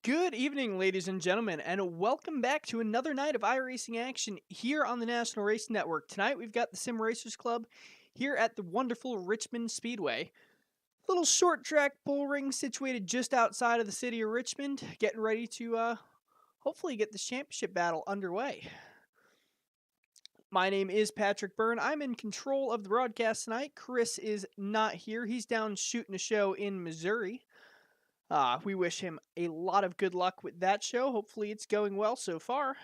Good evening, ladies and gentlemen, and welcome back to another night of iRacing action here on the National Race Network. Tonight we've got the Sim Racers Club here at the wonderful Richmond Speedway. Little short track bull ring situated just outside of the city of Richmond, getting ready to hopefully get this championship battle underway. My name is Patrick Byrne. I'm in control of the broadcast tonight. Chris is not here. He's down shooting a show in Missouri. We wish him a lot of good luck with that show. Hopefully it's going well so far.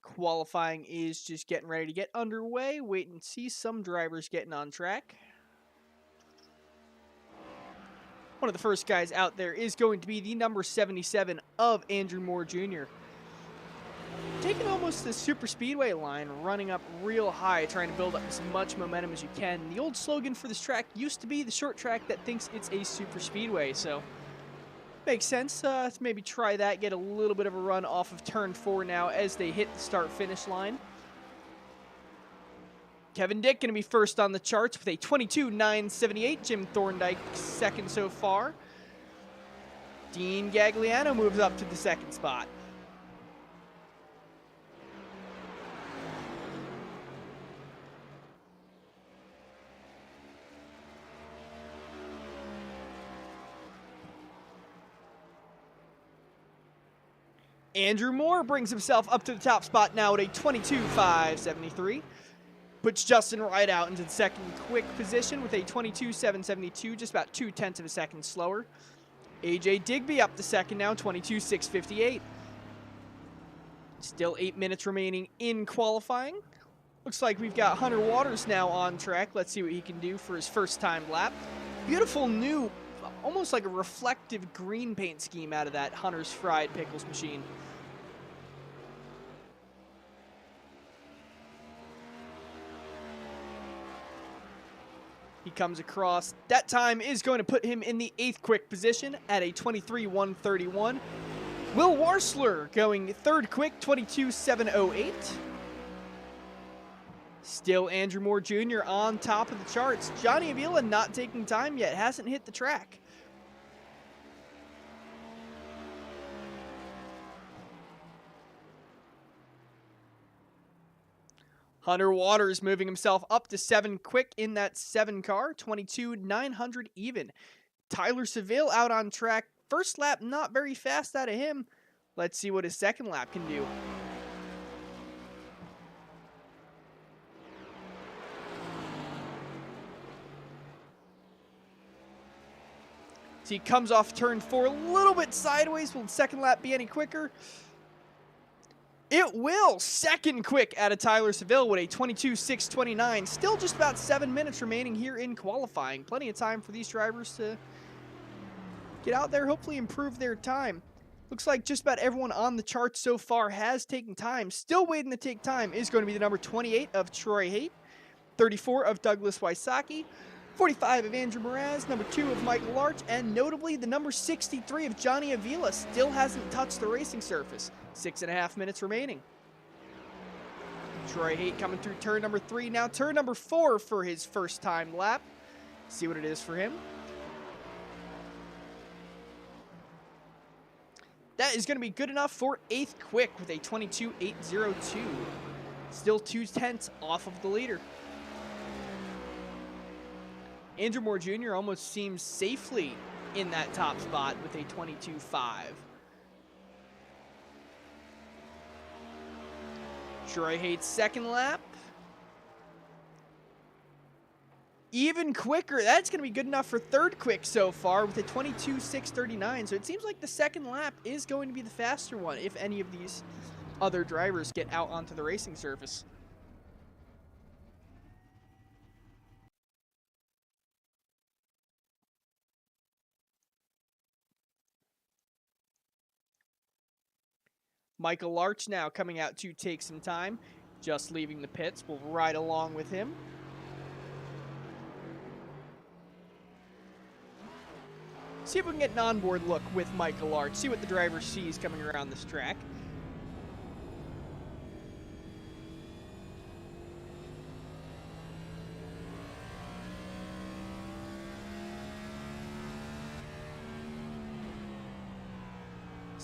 Qualifying is just getting ready to get underway. Wait and see some drivers getting on track. One of the first guys out there is going to be the number 77 of Andrew Moore Jr. Taking almost the super speedway line, running up real high, trying to build up as much momentum as you can. The old slogan for this track used to be the short track that thinks it's a super speedway, so makes sense to maybe try that, get a little bit of a run off of turn 4 now as they hit the start-finish line. Kevin Dick going to be first on the charts with a 22.978. Jim Thorndike second so far. Dean Gagliano moves up to the second spot. Andrew Moore brings himself up to the top spot now at a 22.573. Puts Justin Wright out into the second quick position with a 22.772, just about 0.2 of a second slower. AJ Digby up the second now, 22.658. Still 8 minutes remaining in qualifying. Looks like we've got Hunter Waters now on track. Let's see what he can do for his first time lap. Beautiful new, almost like a reflective green paint scheme out of that Hunter's Fried Pickles machine. He comes across. That time is going to put him in the 8th quick position at a 23.131. Will Warsler going 3rd quick, 22.708. Still Andrew Moore Jr. on top of the charts. Johnny Avila not taking time yet, hasn't hit the track. Hunter Waters moving himself up to 7 quick in that 7 car, 22.900 even. Tyler Seville out on track. First lap not very fast out of him. Let's see what his second lap can do. So he comes off turn 4 a little bit sideways. Will the second lap be any quicker? It will. Second quick out of Tyler Seville with a 22.629. Still just about 7 minutes remaining here in qualifying. Plenty of time for these drivers to get out there, hopefully improve their time. Looks like just about everyone on the chart so far has taken time. Still waiting to take time is going to be the number 28 of Troy Haight, 34 of Douglas Wysocki, 45 of Andrew Mraz, number 2 of Michael Larch, and notably the number 63 of Johnny Avila still hasn't touched the racing surface. 6.5 minutes remaining. Troy Haight coming through turn number 3. Now turn number 4 for his first time lap. See what it is for him. That is going to be good enough for 8th quick with a 22.802. Still 0.2 off of the leader. Andrew Moore Jr. almost seems safely in that top spot with a 22.5. Troy Haight's second lap. Even quicker. That's going to be good enough for 3rd quick so far with a 22.639. So it seems like the second lap is going to be the faster one if any of these other drivers get out onto the racing surface. Michael Larch now coming out to take some time. Just leaving the pits. We'll ride along with him. See if we can get an onboard look with Michael Larch. See what the driver sees coming around this track.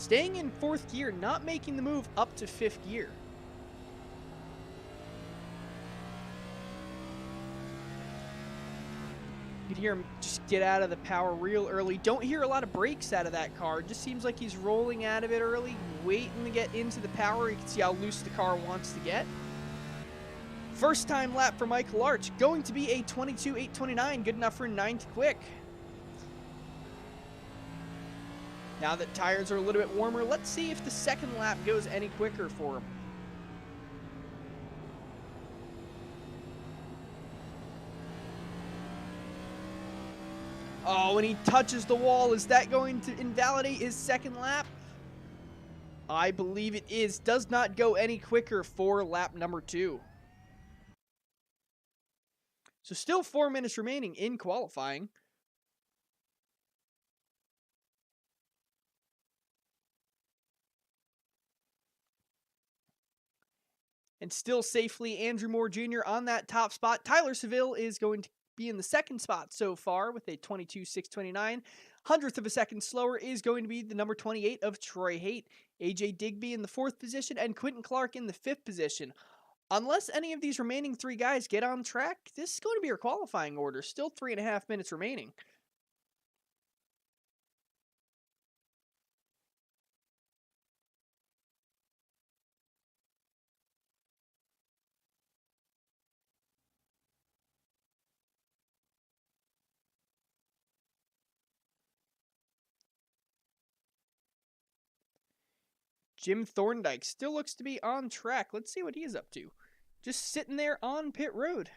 Staying in 4th gear, not making the move up to 5th gear. You can hear him just get out of the power real early. Don't hear a lot of brakes out of that car. It just seems like he's rolling out of it early, waiting to get into the power. You can see how loose the car wants to get. First time lap for Michael Arch, going to be a 22.829, good enough for 9th quick. Now that tires are a little bit warmer, let's see if the second lap goes any quicker for him. Oh, and he touches the wall. Is that going to invalidate his second lap? I believe it is. Does not go any quicker for lap number 2. So still 4 minutes remaining in qualifying. And still safely, Andrew Moore Jr. on that top spot. Tyler Seville is going to be in the second spot so far with a 22.629. 100th of a second slower is going to be the number 28 of Troy Haight. AJ Digby in the 4th position and Quentin Clark in the 5th position. Unless any of these remaining 3 guys get on track, this is going to be our qualifying order. Still 3.5 minutes remaining. Jim Thorndike still looks to be on track. Let's see what he's up to. Just sitting there on pit road.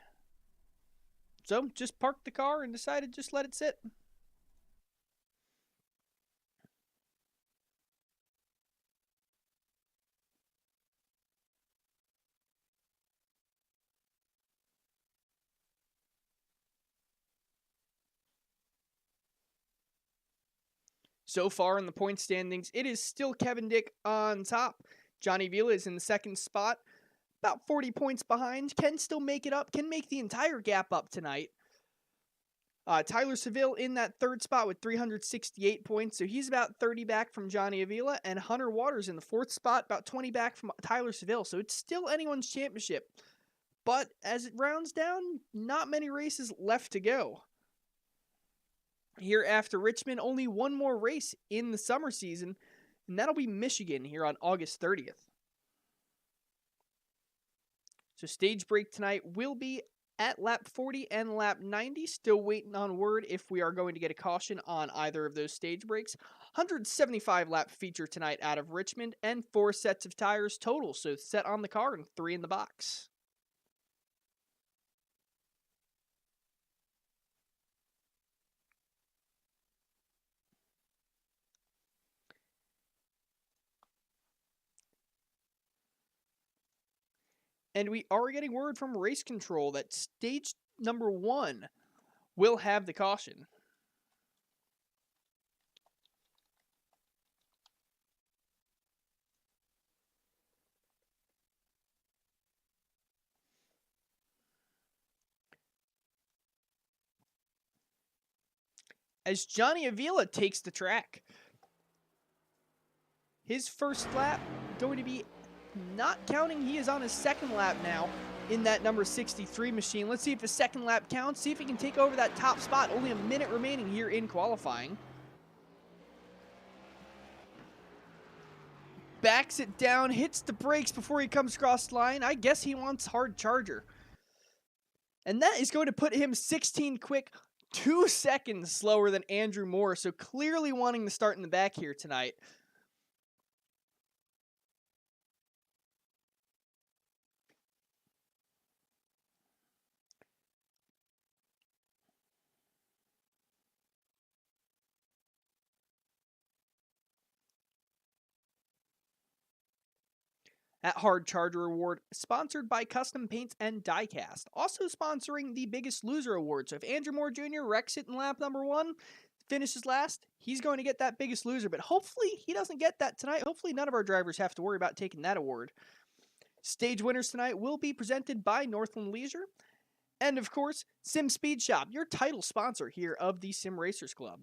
So, just parked the car and decided just let it sit. So far in the point standings, it is still Kevin Dick on top. Johnny Vila is in the second spot, about 40 points behind. Can still make it up, can make the entire gap up tonight. Tyler Seville in that third spot with 368 points, so he's about 30 back from Johnny Avila, and Hunter Waters in the 4th spot, about 20 back from Tyler Seville, so it's still anyone's championship. But as it rounds down, not many races left to go. Here after Richmond, only one more race in the summer season, and that'll be Michigan here on August 30th. So stage break tonight will be at lap 40 and lap 90. Still waiting on word if we are going to get a caution on either of those stage breaks. 175 lap feature tonight out of Richmond and 4 sets of tires total. So set on the car and 3 in the box. And we are getting word from race control that stage number 1 will have the caution. As Johnny Avila takes the track. His first lap going to be not counting. He is on his second lap now in that number 63 machine. Let's see if the second lap counts. See if he can take over that top spot. Only a minute remaining here in qualifying. Backs it down, hits the brakes before he comes across the line. I guess he wants hard charger. And that is going to put him 16 quick, 2 seconds slower than Andrew Moore. So clearly wanting to start in the back here tonight. That hard charger award sponsored by Custom Paints and Diecast. Also sponsoring the Biggest Loser award. So if Andrew Moore Jr. wrecks it in lap number 1, finishes last, he's going to get that Biggest Loser. But hopefully he doesn't get that tonight. Hopefully none of our drivers have to worry about taking that award. Stage winners tonight will be presented by Northland Leisure. And of course, Sim Speed Shop, your title sponsor here of the Sim Racers Club.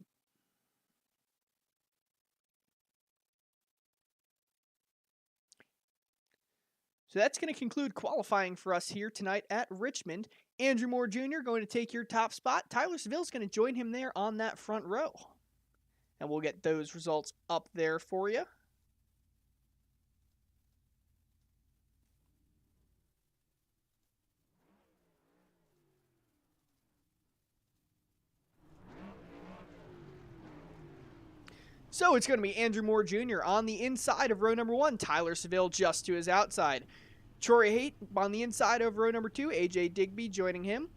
So that's going to conclude qualifying for us here tonight at Richmond. Andrew Moore Jr. going to take your top spot. Tyler Seville's going to join him there on that front row. And we'll get those results up there for you. So it's going to be Andrew Moore Jr. on the inside of row number 1, Tyler Seville just to his outside. Troy Haight on the inside of row number 2, AJ Digby joining him.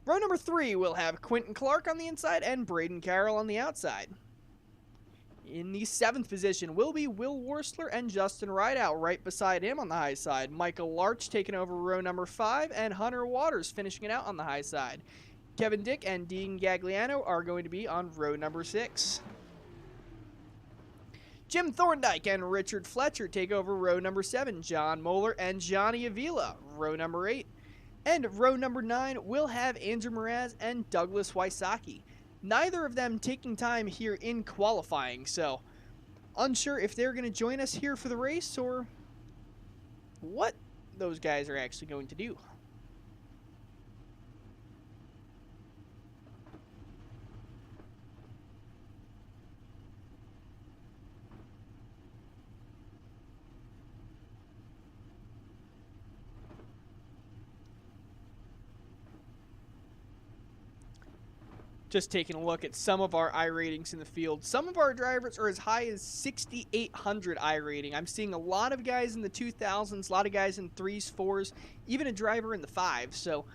Row number 3 will have Quentin Clark on the inside and Braden Carroll on the outside. In the 7th position will be Will Worstler and Justin Rideout right beside him on the high side. Michael Larch taking over row number 5 and Hunter Waters finishing it out on the high side. Kevin Dick and Dean Gagliano are going to be on row number 6. Jim Thorndike and Richard Fletcher take over row number 7. John Moeller and Johnny Avila, row number 8. And row number 9 will have Andrew Mraz and Douglas Wysocki. Neither of them taking time here in qualifying, so unsure if they're going to join us here for the race or what those guys are actually going to do. Just taking a look at some of our iRatings in the field. Some of our drivers are as high as 6,800 iRating. I'm seeing a lot of guys in the 2000s, a lot of guys in 3s, 4s, even a driver in the 5s. So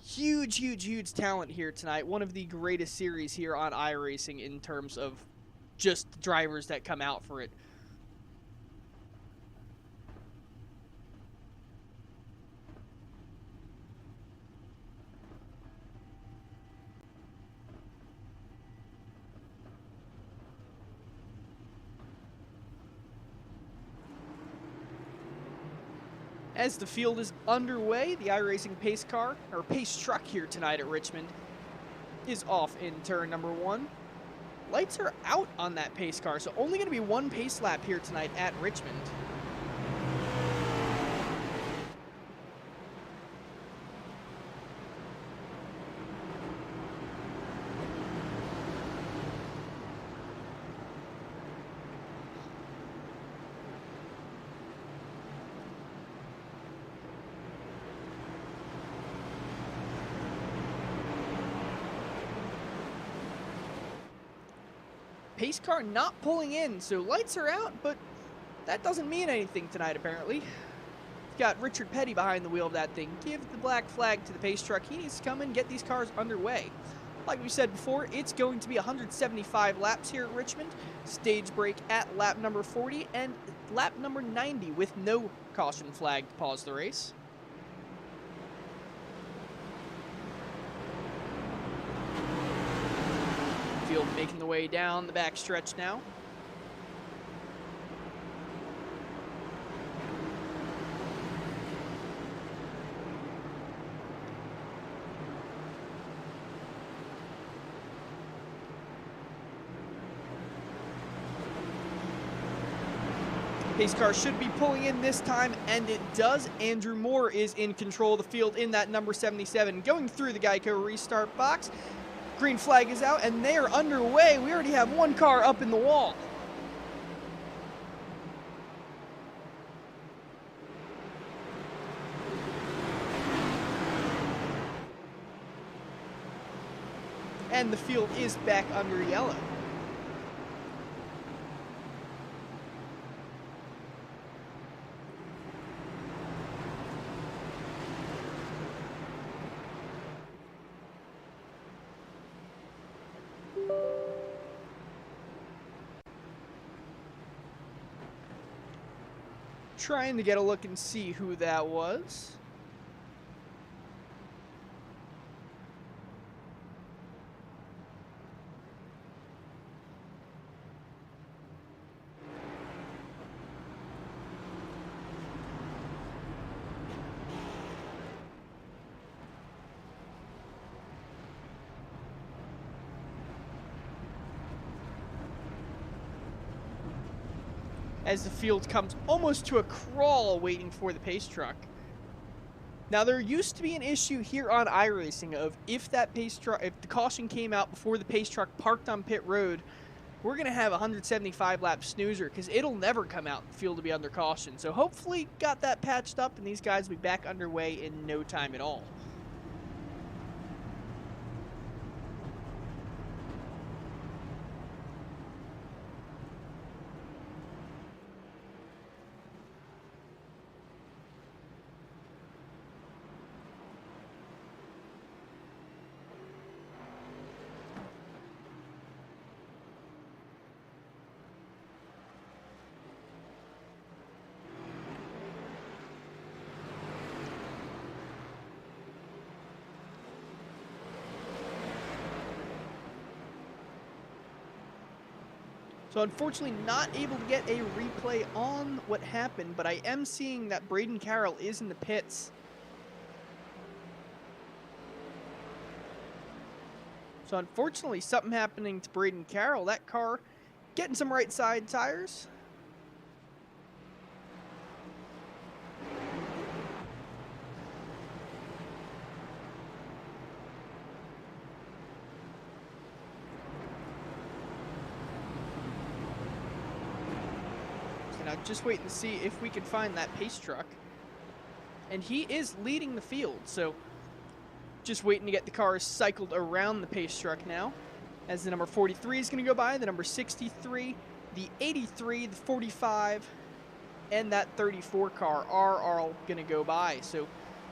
huge, huge, huge talent here tonight. One of the greatest series here on iRacing in terms of just drivers that come out for it. As the field is underway, the iRacing pace car, or pace truck here tonight at Richmond, is off in turn number 1. Lights are out on that pace car, so only going to be one pace lap here tonight at Richmond. Pace car not pulling in, so lights are out, but that doesn't mean anything tonight, apparently. Got Richard Petty behind the wheel of that thing. Give the black flag to the pace truck. He needs to come and get these cars underway. Like we said before, it's going to be 175 laps here at Richmond. Stage break at lap number 40 and lap number 90 with no caution flag to pause the race. Field making the way down the back stretch now. Pace car should be pulling in this time, and it does. Andrew Moore is in control of the field in that number 77, going through the Geico restart box. Green flag is out, and they are underway. We already have one car up in the wall. And the field is back under yellow. Trying to get a look and see who that was. as the field comes almost to a crawl waiting for the pace truck. Now, there used to be an issue here on iRacing of if the caution came out before the pace truck parked on pit road, we're going to have a 175 lap snoozer because it'll never come out in the field to be under caution. So hopefully got that patched up and these guys will be back underway in no time at all. So unfortunately not able to get a replay on what happened, but I am seeing that Braden Carroll is in the pits. So unfortunately something happening to Braden Carroll. That car getting some right side tires. Now just waiting to see if we can find that pace truck. And he is leading the field, so just waiting to get the cars cycled around the pace truck now. As the number 43 is going to go by, the number 63, the 83, the 45, and that 34 car are all going to go by. So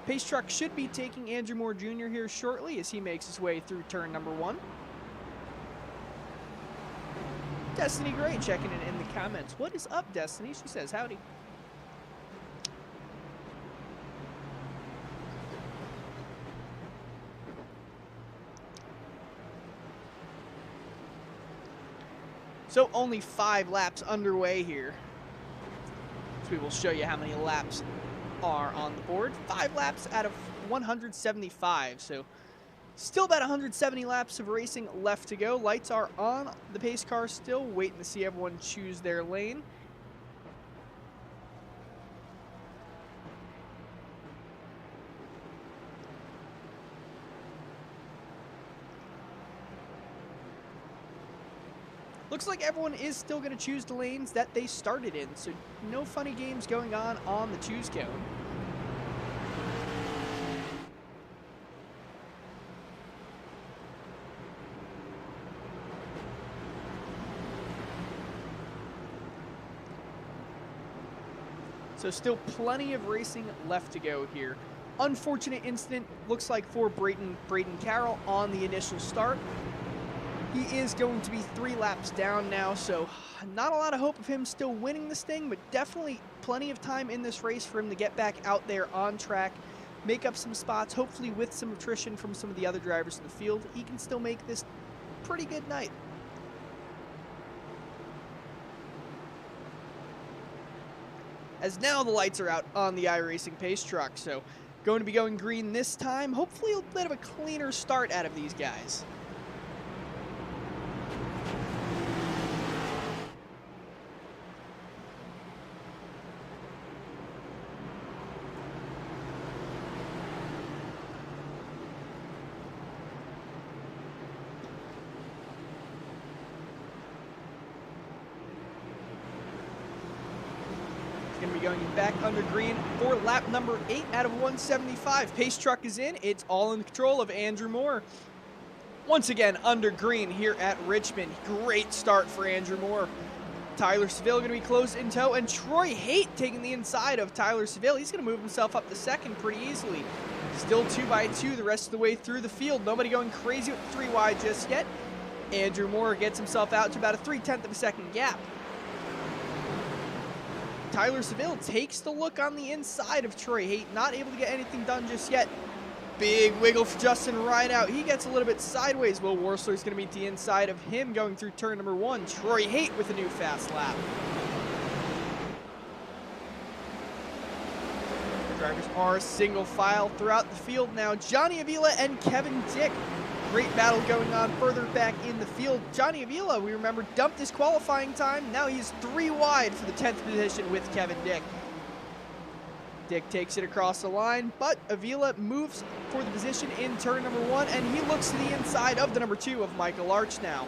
pace truck should be taking Andrew Moore Jr. here shortly as he makes his way through turn number 1. Destiny Gray checking in the comments. What is up, Destiny? She says, howdy. So only 5 laps underway here. So we will show you how many laps are on the board. 5 laps out of 175. So still about 170 laps of racing left to go. Lights are on the pace car still, waiting to see everyone choose their lane. Looks like everyone is still going to choose the lanes that they started in, so no funny games going on the choose cone. So still plenty of racing left to go here. Unfortunate incident, looks like for Braden Carroll on the initial start. He is going to be 3 laps down now, so not a lot of hope of him still winning this thing, but definitely plenty of time in this race for him to get back out there on track, make up some spots, hopefully with some attrition from some of the other drivers in the field. He can still make this pretty good night. As now the lights are out on the iRacing pace truck, so going to be going green this time. Hopefully a bit of a cleaner start out of these guys. Going to be going back under green for lap number 8 out of 175. Pace truck is in. It's all in control of Andrew Moore. Once again, under green here at Richmond. Great start for Andrew Moore. Tyler Seville going to be close in tow, and Troy Haight taking the inside of Tyler Seville. He's going to move himself up to second pretty easily. Still 2 by 2 the rest of the way through the field. Nobody going crazy with 3 wide just yet. Andrew Moore gets himself out to about a 3/10 of a second gap. Tyler Seville takes the look on the inside of Troy Haight, not able to get anything done just yet. Big wiggle for Justin Rideout. He gets a little bit sideways. Will Worsler is going to meet the inside of him going through turn number 1. Troy Haight with a new fast lap. The drivers are single file throughout the field now. Johnny Avila and Kevin Dick Great battle going on further back in the field. Johnny Avila, we remember, dumped his qualifying time. Now he's 3 wide for the 10th position with Kevin Dick. Dick takes it across the line, but Avila moves for the position in turn number 1, and he looks to the inside of the number 2 of Michael Arch now.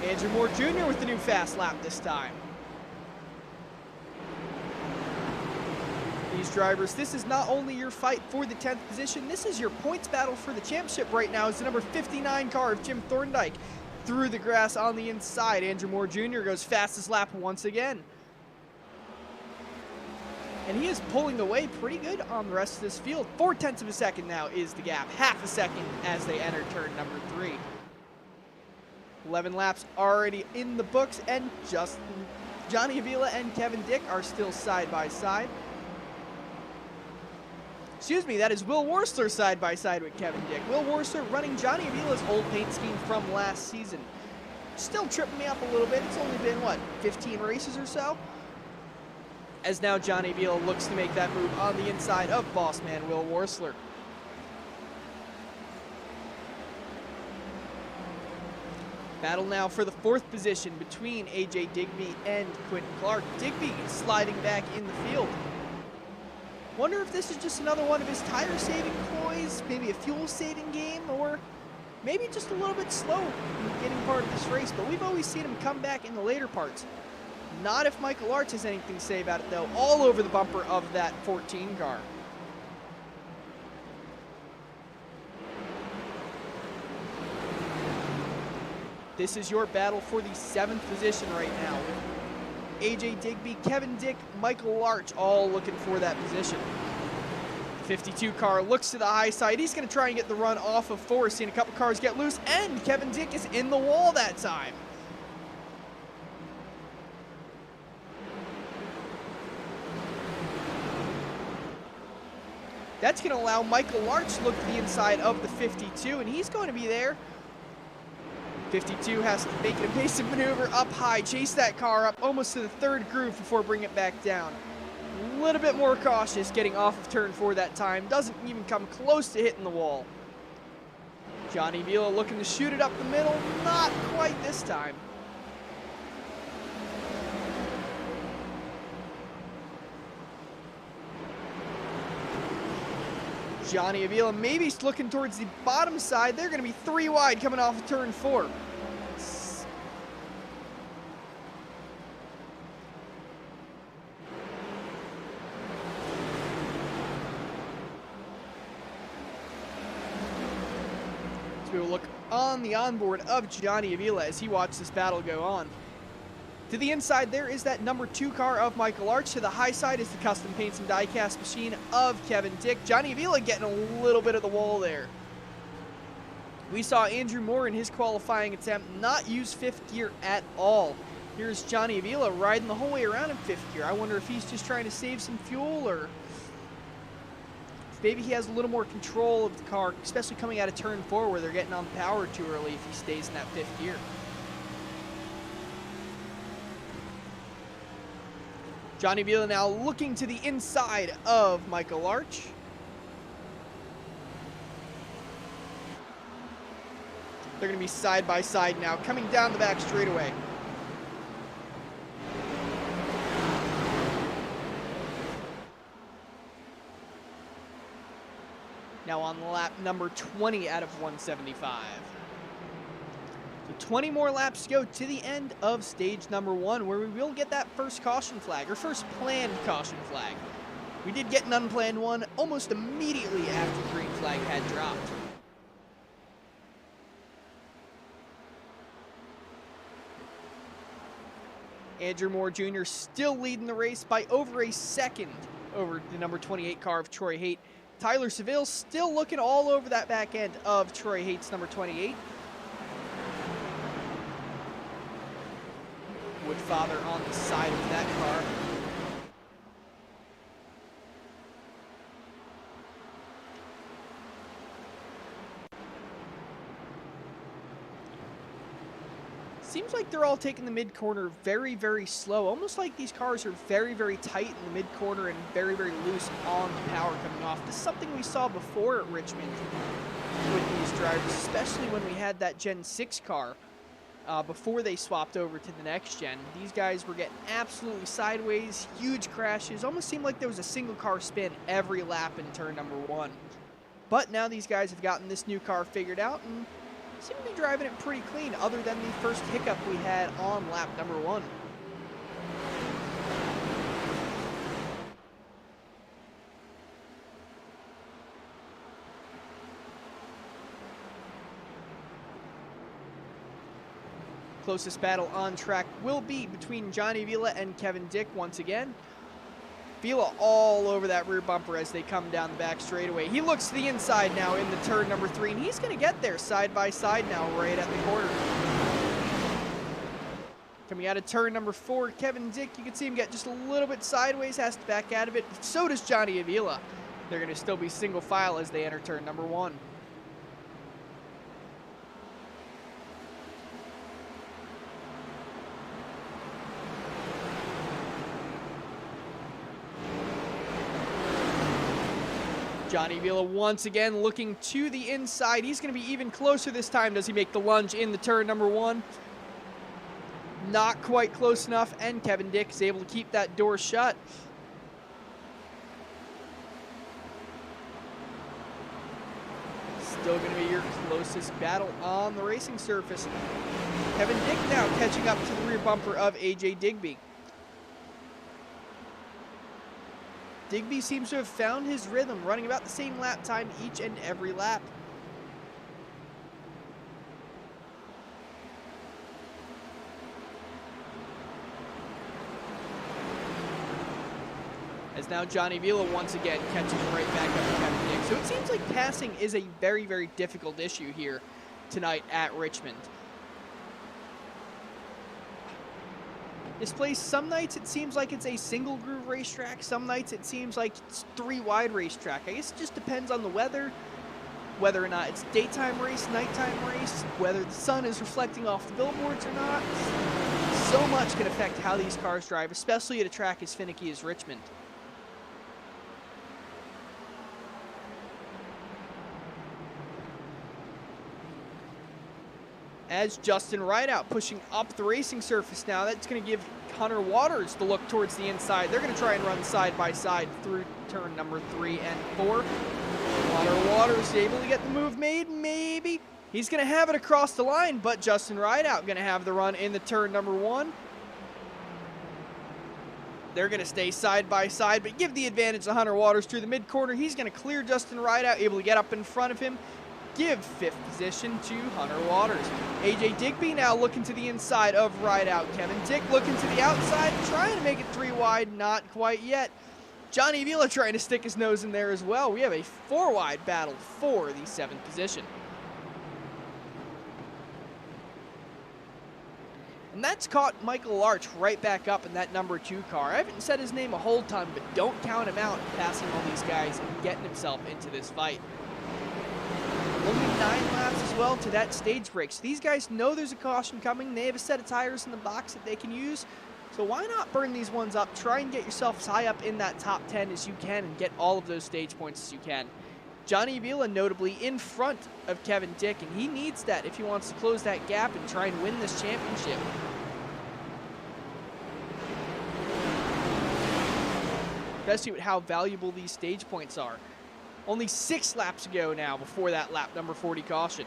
Andrew Moore Jr. with the new fast lap this time. These drivers, this is not only your fight for the 10th position, this is your points battle for the championship right now as the number 59 car of Jim Thorndike through the grass on the inside. Andrew Moore Jr. goes fastest lap once again. And he is pulling away pretty good on the rest of this field. 0.4 of a second now is the gap. Half a second as they enter turn number 3. 11 laps already in the books, and just Johnny Avila and Kevin Dick are still side by side. Excuse me, that is Will Worsler side by side with Kevin Dick. Will Worsler running Johnny Avila's old paint scheme from last season. Still tripping me up a little bit. It's only been, what, 15 races or so? As now Johnny Avila looks to make that move on the inside of boss man Will Worsler. Battle now for the 4th position between AJ Digby and Quentin Clark. Digby sliding back in the field. Wonder if this is just another one of his tire-saving ploys, maybe a fuel-saving game, or maybe just a little bit slow in getting part of this race, but we've always seen him come back in the later parts. Not if Michael Arch has anything to say about it, though. All over the bumper of that 14 car. This is your battle for the 7th position right now. AJ Digby, Kevin Dick, Michael Arch all looking for that position. 52 car looks to the high side. He's going to try and get the run off of 4. Seeing a couple cars get loose, and Kevin Dick is in the wall that time. That's going to allow Michael Arch to look to the inside of the 52, and he's going to be there. 52 has to make an evasive maneuver up high, chase that car up almost to the 3rd groove before bringing it back down. A little bit more cautious getting off of turn 4 that time. Doesn't even come close to hitting the wall. Johnny Avila looking to shoot it up the middle. Not quite this time. Johnny Avila maybe looking towards the bottom side. They're going to be 3 wide coming off of turn 4. So we will look on the onboard of Johnny Avila as he watches this battle go on. To the inside, there is that number 2 car of Michael Arch. To the high side is the custom paints and die cast machine of Kevin Dick. Johnny Avila getting a little bit of the wall there. We saw Andrew Moore in his qualifying attempt not use 5th gear at all. Here's Johnny Avila riding the whole way around in 5th gear. I wonder if he's just trying to save some fuel, or if maybe he has a little more control of the car, especially coming out of turn 4 where they're getting on the power too early if he stays in that 5th gear. Johnny Avila now looking to the inside of Michael Arch. They're going to be side by side now, coming down the back straightaway. Now on lap number 20 out of 175. So 20 more laps to go to the end of stage number 1, where we will get that first caution flag, or first planned caution flag. We did get an unplanned one almost immediately after the green flag had dropped. Andrew Moore Jr. still leading the race by over a second over the number 28 car of Troy Haight. Tyler Seville still looking all over that back end of Troy Haight's number 28. Woodfather on the side of that car. Seems like they're all taking the mid-corner very, very slow. Almost like these cars are very, very tight in the mid-corner and very, very loose on the power coming off. This is something we saw before at Richmond with these drivers, especially when we had that Gen 6 car before they swapped over to the Next Gen. These guys were getting absolutely sideways, huge crashes. Almost seemed like there was a single car spin every lap in turn number 1. But now these guys have gotten this new car figured out and seem to be driving it pretty clean, other than the first hiccup we had on lap number 1. Closest battle on track will be between Johnny Avila and Kevin Dick once again. Avila all over that rear bumper as they come down the back straightaway. He looks to the inside now in the turn number 3, and he's going to get there side by side now right at the corner. Coming out of turn number 4, Kevin Dick, you can see him get just a little bit sideways, has to back out of it. So does Johnny Avila. They're going to still be single file as they enter turn number 1. Johnny Avila once again looking to the inside. He's going to be even closer this time. Does he make the lunge in the turn number 1? Not quite close enough, and Kevin Dick is able to keep that door shut. Still going to be your closest battle on the racing surface. Kevin Dick now catching up to the rear bumper of AJ Digby. Digby seems to have found his rhythm, running about the same lap time each and every lap. As now Johnny Avila once again catches right back up to Kevin Dick. So it seems like passing is a very, very difficult issue here tonight at Richmond. This place, some nights it seems like it's a single groove racetrack. Some nights it seems like it's 3-wide racetrack. I guess it just depends on the weather, whether or not it's daytime race, nighttime race, whether the sun is reflecting off the billboards or not. So much can affect how these cars drive, especially at a track as finicky as Richmond. As Justin Rideout pushing up the racing surface now, that's going to give Hunter Waters the look towards the inside. They're going to try and run side by side through turn number 3 and 4. Hunter Waters able to get the move made, maybe. He's going to have it across the line, but Justin Rideout going to have the run in the turn number 1. They're going to stay side by side, but give the advantage to Hunter Waters through the mid-corner. He's going to clear Justin Rideout, able to get up in front of him. Give 5th position to Hunter Waters. AJ Digby now looking to the inside of Rideout. Kevin Dick looking to the outside, trying to make it 3 wide, not quite yet. Johnny Avila trying to stick his nose in there as well. We have a 4-wide battle for the 7th position. And that's caught Michael Larch right back up in that number 2 car. I haven't said his name a whole ton, but don't count him out passing all these guys and getting himself into this fight. Only 9 laps as well to that stage break. So these guys know there's a caution coming. They have a set of tires in the box that they can use. So why not burn these ones up? Try and get yourself as high up in that top 10 as you can and get all of those stage points as you can. Johnny Avila notably in front of Kevin Dick, and he needs that if he wants to close that gap and try and win this championship. Especially with how valuable these stage points are. Only 6 laps ago now before that lap number 40 caution.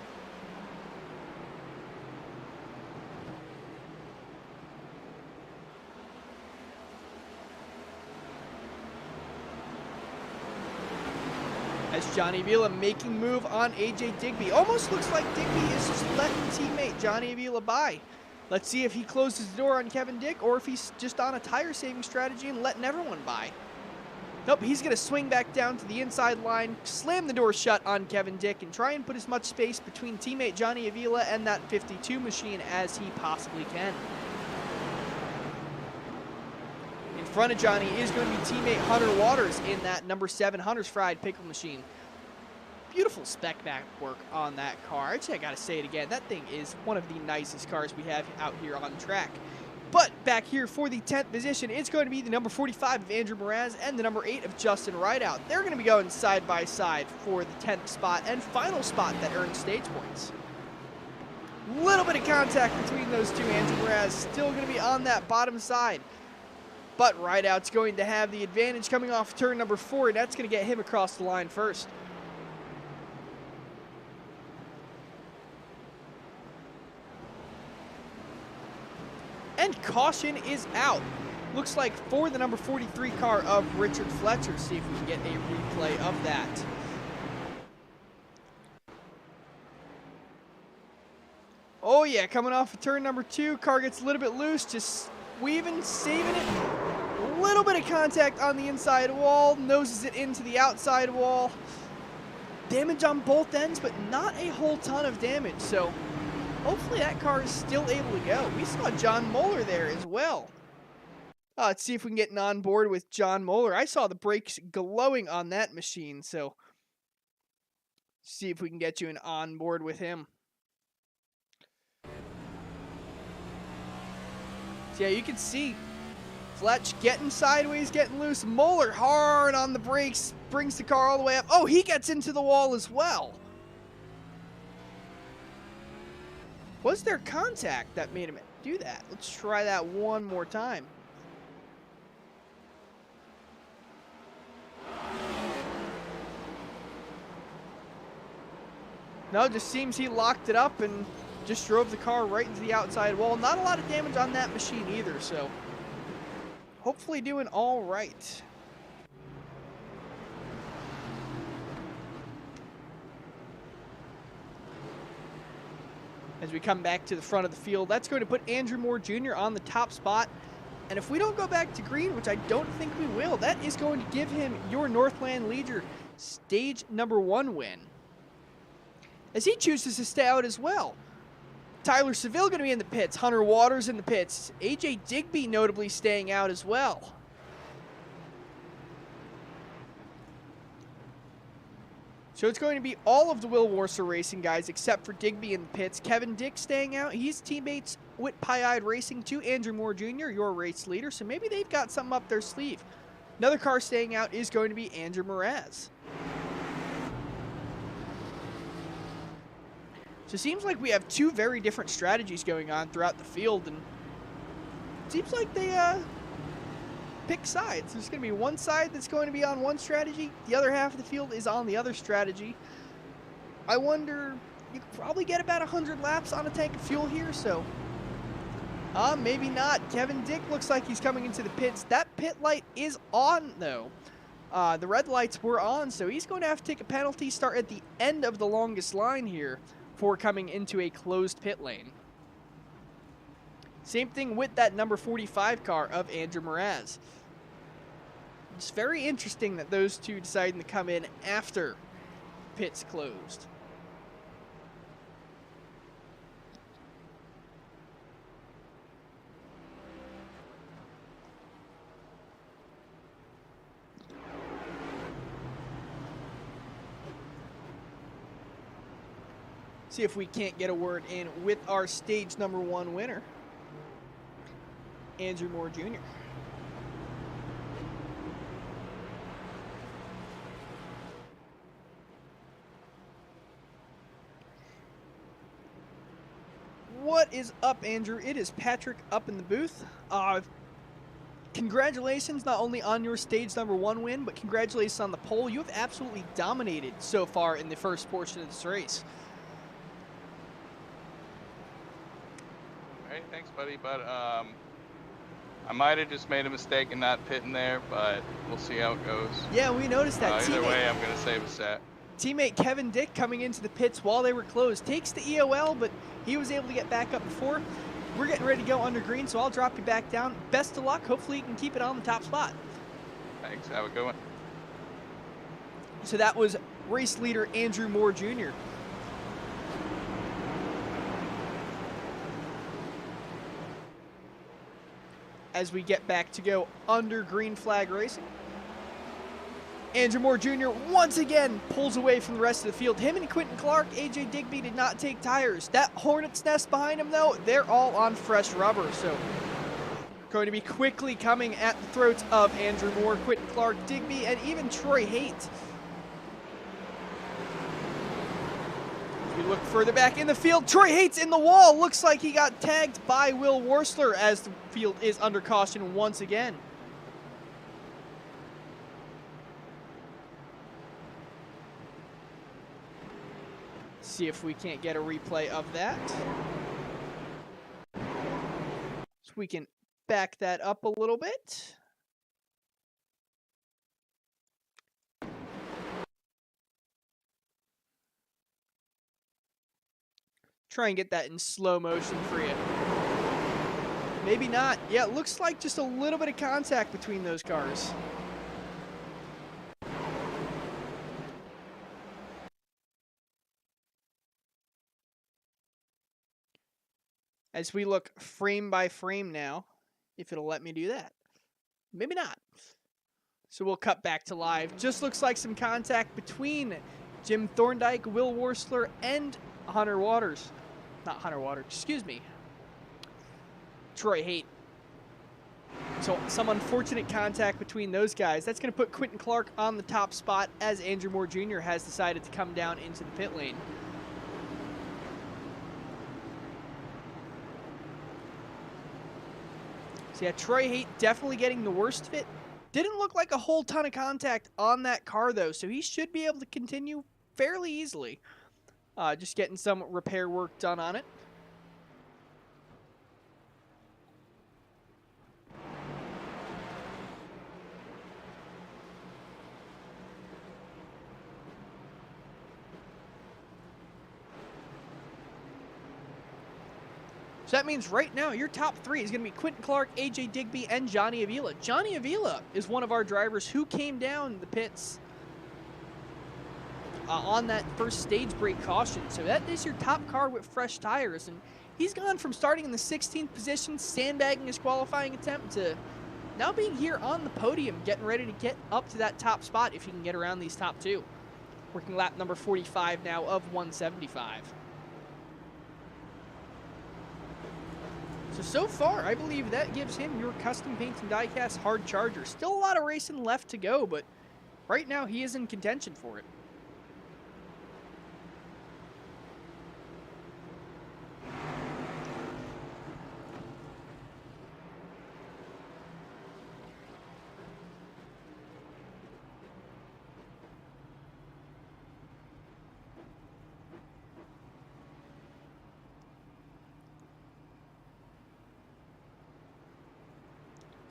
As Johnny Avila making move on AJ Digby. Almost looks like Digby is just letting teammate Johnny Avila by. Let's see if he closes the door on Kevin Dick or if he's just on a tire saving strategy and letting everyone by. Nope, he's going to swing back down to the inside line, slam the door shut on Kevin Dick, and try and put as much space between teammate Johnny Avila and that 52 machine as he possibly can. In front of Johnny is going to be teammate Hunter Waters in that number 7 Hunter's Fried Pickle machine. beautiful spec back work on that car. Actually, I gotta say it again. That thing is one of the nicest cars we have out here on track. But back here for the 10th position, it's going to be the number 45 of Andrew Mraz and the number 8 of Justin Rideout. They're going to be going side by side for the 10th spot and final spot that earns stage points. Little bit of contact between those two. Andrew Mraz still going to be on that bottom side. But Rideout's going to have the advantage coming off turn number 4, and that's going to get him across the line first. And caution is out. Looks like for the number 43 car of Richard Fletcher. See if we can get a replay of that. Oh yeah, coming off of turn number 2, car gets a little bit loose, just weaving, saving it. A little bit of contact on the inside wall, noses it into the outside wall. Damage on both ends, but not a whole ton of damage, so hopefully that car is still able to go. We saw John Moeller there as well. Let's see if we can get an on board with John Moeller. I saw the brakes glowing on that machine, so see if we can get you an on board with him. So yeah, you can see Fletch getting sideways, getting loose. Moeller hard on the brakes, brings the car all the way up. Oh, he gets into the wall as well. Was there contact that made him do that? Let's try that one more time. No, it just seems he locked it up and just drove the car right into the outside wall. Not a lot of damage on that machine either, so hopefully doing all right. As we come back to the front of the field, that's going to put Andrew Moore Jr. on the top spot. And if we don't go back to green, which I don't think we will, that is going to give him your Northland Leader stage number 1 win, as he chooses to stay out as well. Tyler Seville going to be in the pits. Hunter Waters in the pits. AJ Digby notably staying out as well. So it's going to be all of the Will Warser Racing guys except for Digby in the pits. Kevin Dick staying out. He's teammates with Pie-Eyed Racing to Andrew Moore Jr., your race leader. So maybe they've got something up their sleeve. Another car staying out is going to be Andrew Mraz. So it seems like we have two very different strategies going on throughout the field, and it seems like they pick sides. There's going to be one side that's going to be on one strategy, the other half of the field is on the other strategy. I wonder, you could probably get about 100 laps on a tank of fuel here, so maybe not. Kevin Dick looks like he's coming into the pits. That pit light is on, though. The red lights were on, so he's going to have to take a penalty, start at the end of the longest line here for coming into a closed pit lane. Same thing with that number 45 car of Andrew Mraz. It's very interesting that those two deciding to come in after pits closed. See if we can't get a word in with our stage number 1 winner, Andrew Moore Jr. What is up, Andrew? It is Patrick up in the booth. Congratulations not only on your stage number 1 win, but congratulations on the pole. You have absolutely dominated so far in the first portion of this race. Hey, thanks, buddy, but I might have just made a mistake in not pitting there, but we'll see how it goes. Yeah, we noticed that. Either way, I'm going to save a set. Teammate Kevin Dick coming into the pits while they were closed. Takes the EOL, but he was able to get back up before. We're getting ready to go under green, so I'll drop you back down. Best of luck. Hopefully you can keep it on the top spot. Thanks. Have a good one. So that was race leader Andrew Moore Jr. As we get back to go under green flag racing. Andrew Moore Jr. once again pulls away from the rest of the field. Him and Quentin Clark, AJ Digby did not take tires. That Hornet's Nest behind him, though, they're all on fresh rubber. So going to be quickly coming at the throats of Andrew Moore, Quentin Clark, Digby, and even Troy Haight. If you look further back in the field, Troy Haight's in the wall. Looks like he got tagged by Will Worsler as the field is under caution once again. See if we can't get a replay of that. So we can back that up a little bit. Try and get that in slow motion for you. Maybe not. Yeah, it looks like just a little bit of contact between those cars. As we look frame by frame now, if it'll let me do that. Maybe not. So we'll cut back to live. Just looks like some contact between Jim Thorndike, Will Worsler, and Hunter Waters. Not Hunter Waters, excuse me. Troy Haight. So some unfortunate contact between those guys. That's going to put Quentin Clark on the top spot as Andrew Moore Jr. has decided to come down into the pit lane. So yeah, Troy Haight definitely getting the worst of it. Didn't look like a whole ton of contact on that car, though, so he should be able to continue fairly easily. Just getting some repair work done on it. So that means right now your top three is going to be Quentin Clark, AJ Digby, and Johnny Avila. Johnny Avila is one of our drivers who came down the pits on that first stage break caution. So that is your top car with fresh tires. And he's gone from starting in the 16th position, sandbagging his qualifying attempt, to now being here on the podium, getting ready to get up to that top spot if he can get around these top two. Working lap number 45 now of 175. So far, I believe that gives him your custom paint and diecast hard charger. Still a lot of racing left to go, but right now he is in contention for it.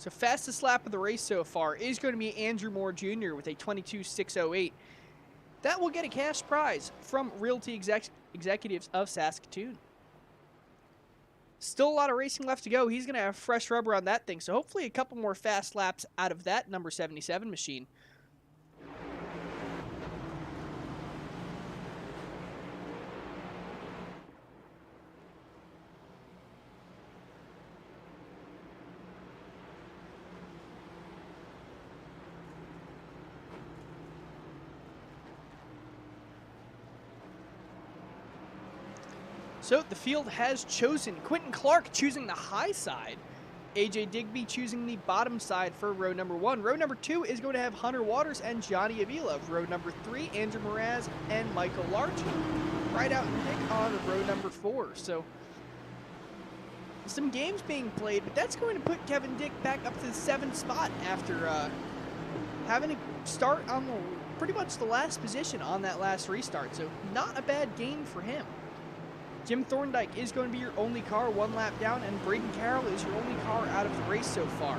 So fastest lap of the race so far is going to be Andrew Moore Jr. with a 22.608. That will get a cash prize from Realty Executives of Saskatoon. Still a lot of racing left to go. He's going to have fresh rubber on that thing, so hopefully a couple more fast laps out of that number 77 machine. So the field has chosen Quentin Clark choosing the high side, AJ Digby choosing the bottom side for row number 1. Row number 2 is going to have Hunter Waters and Johnny Avila. Row number 3, Andrew Moraz and Michael Larch. Right out and pick on row number 4. So some games being played, but that's going to put Kevin Dick back up to the 7th spot after having to start on pretty much the last position on that last restart. So not a bad gain for him. Jim Thorndike is going to be your only car one lap down, and Braden Carroll is your only car out of the race so far.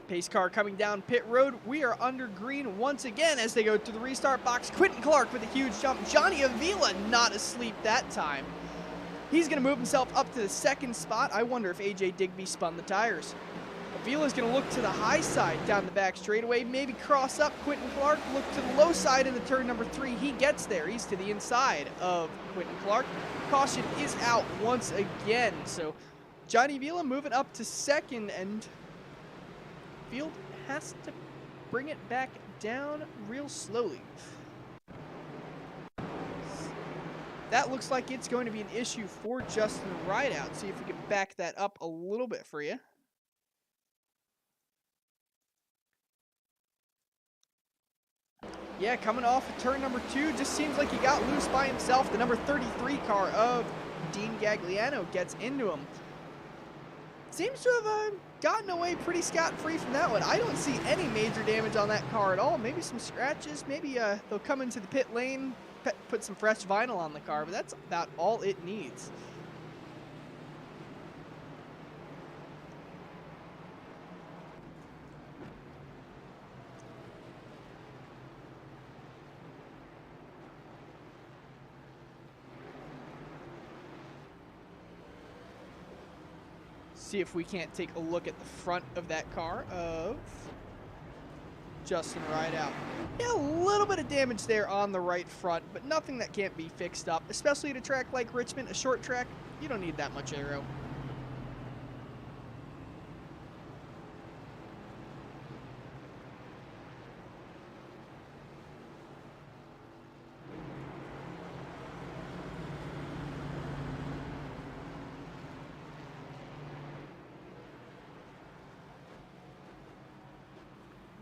Pace car coming down pit road. We are under green once again as they go to the restart box. Quentin Clark with a huge jump. Johnny Avila not asleep that time. He's going to move himself up to the 2nd spot. I wonder if AJ Digby spun the tires. Avila's going to look to the high side down the back straightaway, maybe cross up Quentin Clark, look to the low side in the turn number 3. He gets there. He's to the inside of Quentin Clark. Caution is out once again. So Johnny Avila moving up to 2nd, and field has to bring it back down real slowly. That looks like it's going to be an issue for Justin Rideout. See if we can back that up a little bit for you. Yeah, coming off of turn number 2, just seems like he got loose by himself. The number 33 car of Dean Gagliano gets into him. Seems to have gotten away pretty scot-free from that one. I don't see any major damage on that car at all. Maybe some scratches. Maybe they'll come into the pit lane, put some fresh vinyl on the car, but that's about all it needs. See if we can't take a look at the front of that car of Justin Rideout. Yeah, a little bit of damage there on the right front, but nothing that can't be fixed up, especially at a track like Richmond, a short track. You don't need that much aero.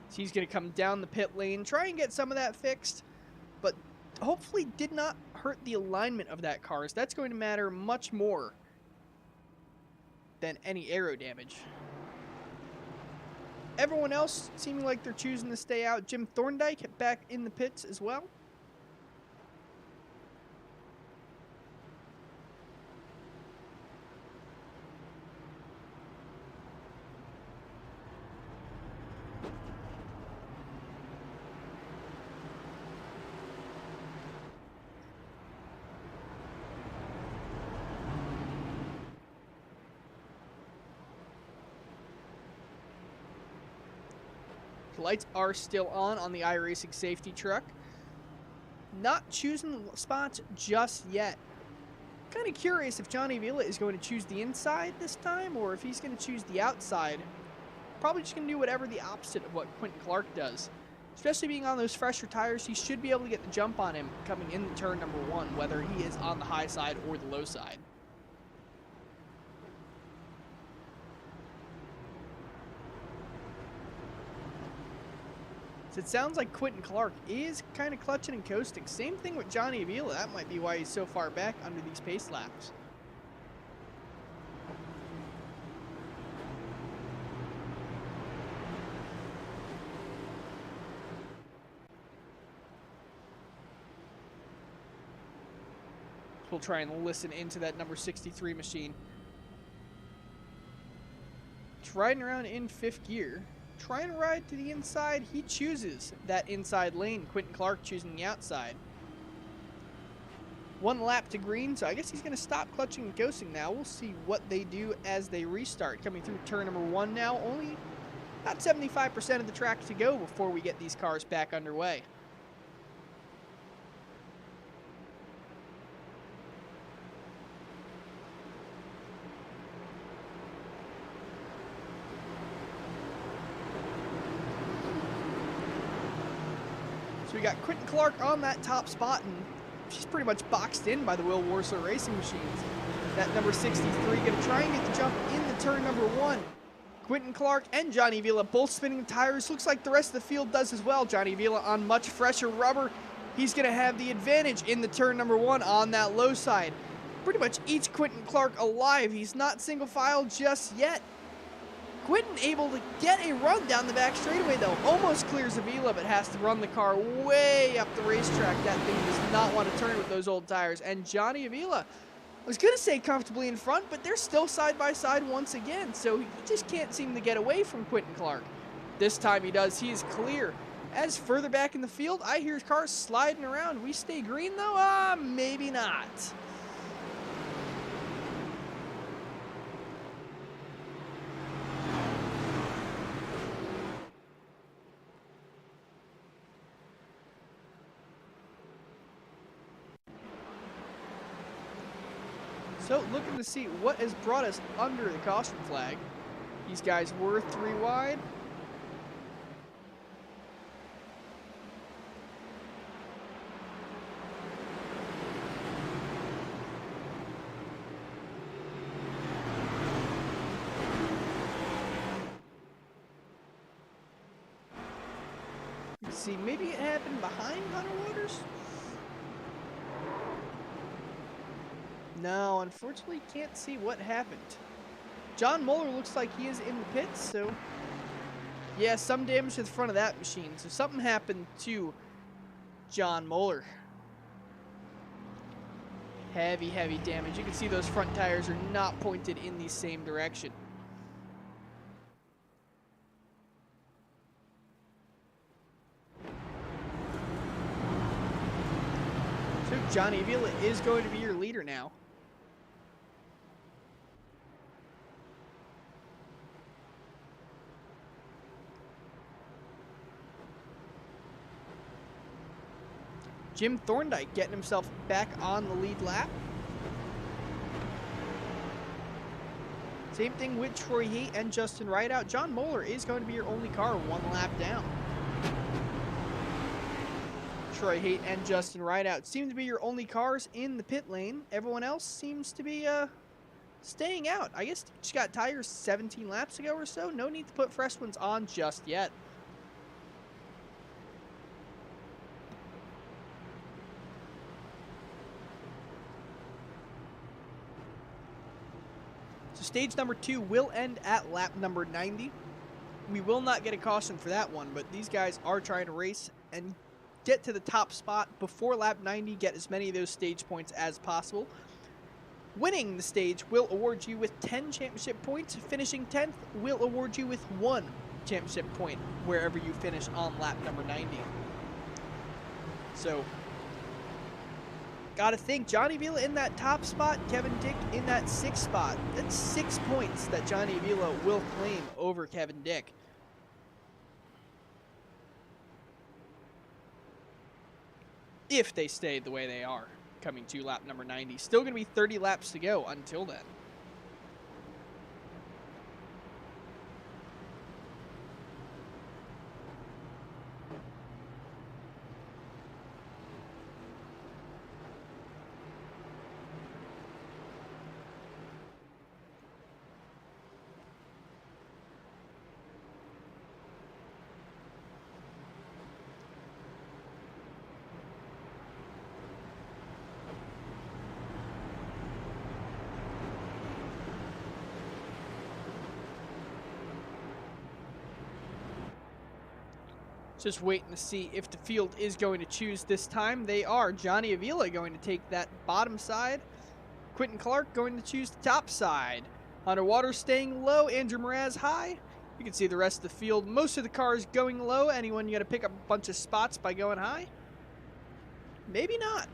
So he's going to come down the pit lane, try and get some of that fixed, but hopefully did not hurt the alignment of that car. So that's going to matter much more than any aero damage. Everyone else seeming like they're choosing to stay out. Jim Thorndike back in the pits as well. The lights are still on the iRacing safety truck. Not choosing spots just yet. Kind of curious if Johnny Villa is going to choose the inside this time or if he's going to choose the outside. Probably just going to do whatever the opposite of what Quentin Clark does. Especially being on those fresher tires, he should be able to get the jump on him coming into turn number 1, whether he is on the high side or the low side. So it sounds like Quentin Clark is kind of clutching and coasting. Same thing with Johnny Avila. That might be why he's so far back under these pace laps. We'll try and listen into that number 63 machine. It's riding around in 5th gear. Trying to ride to the inside. He chooses that inside lane. Quentin Clark choosing the outside. 1 lap to green, so I guess he's going to stop clutching and coasting now. We'll see what they do as they restart. Coming through turn number 1 now. Only about 75% of the track to go before we get these cars back underway. So we got Quentin Clark on that top spot, and she's pretty much boxed in by the Will Worsler Racing machines. That number 63 going to try and get the jump into turn number 1. Quentin Clark and Johnny Villa both spinning the tires. Looks like the rest of the field does as well. Johnny Villa on much fresher rubber. He's going to have the advantage in the turn number 1 on that low side. Pretty much eats Quentin Clark alive. He's not single file just yet. Quentin able to get a run down the back straightaway though. Almost clears Avila, but has to run the car way up the racetrack. That thing does not want to turn with those old tires. And Johnny Avila, I was going to say comfortably in front, but they're still side by side once again. So he just can't seem to get away from Quentin Clark. This time he does. He is clear. As further back in the field, I hear cars sliding around. We stay green though? Maybe not. So looking to see what has brought us under the caution flag. These guys were 3 wide. Let's see, maybe it happened behind Hunter Waters? No, unfortunately can't see what happened. John Moeller looks like he is in the pits, so yeah, some damage to the front of that machine. So something happened to John Moeller. Heavy, heavy damage. You can see those front tires are not pointed in the same direction. So Johnny Avila is going to be your leader now. Jim Thorndike getting himself back on the lead lap. Same thing with Troy Haight and Justin Rideout. John Moeller is going to be your only car one lap down. Troy Haight and Justin Rideout seem to be your only cars in the pit lane. Everyone else seems to be staying out. I guess just got tires 17 laps ago or so. No need to put fresh ones on just yet. So stage number 2 will end at lap number 90. We will not get a caution for that one, but these guys are trying to race and get to the top spot before lap 90, get as many of those stage points as possible. Winning the stage will award you with 10 championship points. Finishing 10th will award you with 1 championship point wherever you finish on lap number 90. So, gotta think, Johnny Avila in that top spot, Kevin Dick in that 6th spot. That's 6 points that Johnny Avila will claim over Kevin Dick. If they stay the way they are coming to lap number 90. Still going to be 30 laps to go until then. Just waiting to see if the field is going to choose this time. They are. Johnny Avila going to take that bottom side. Quentin Clark going to choose the top side. Hunter Waters staying low. Andrew Mraz high. You can see the rest of the field. Most of the cars going low. Anyone you got to pick up a bunch of spots by going high? Maybe not.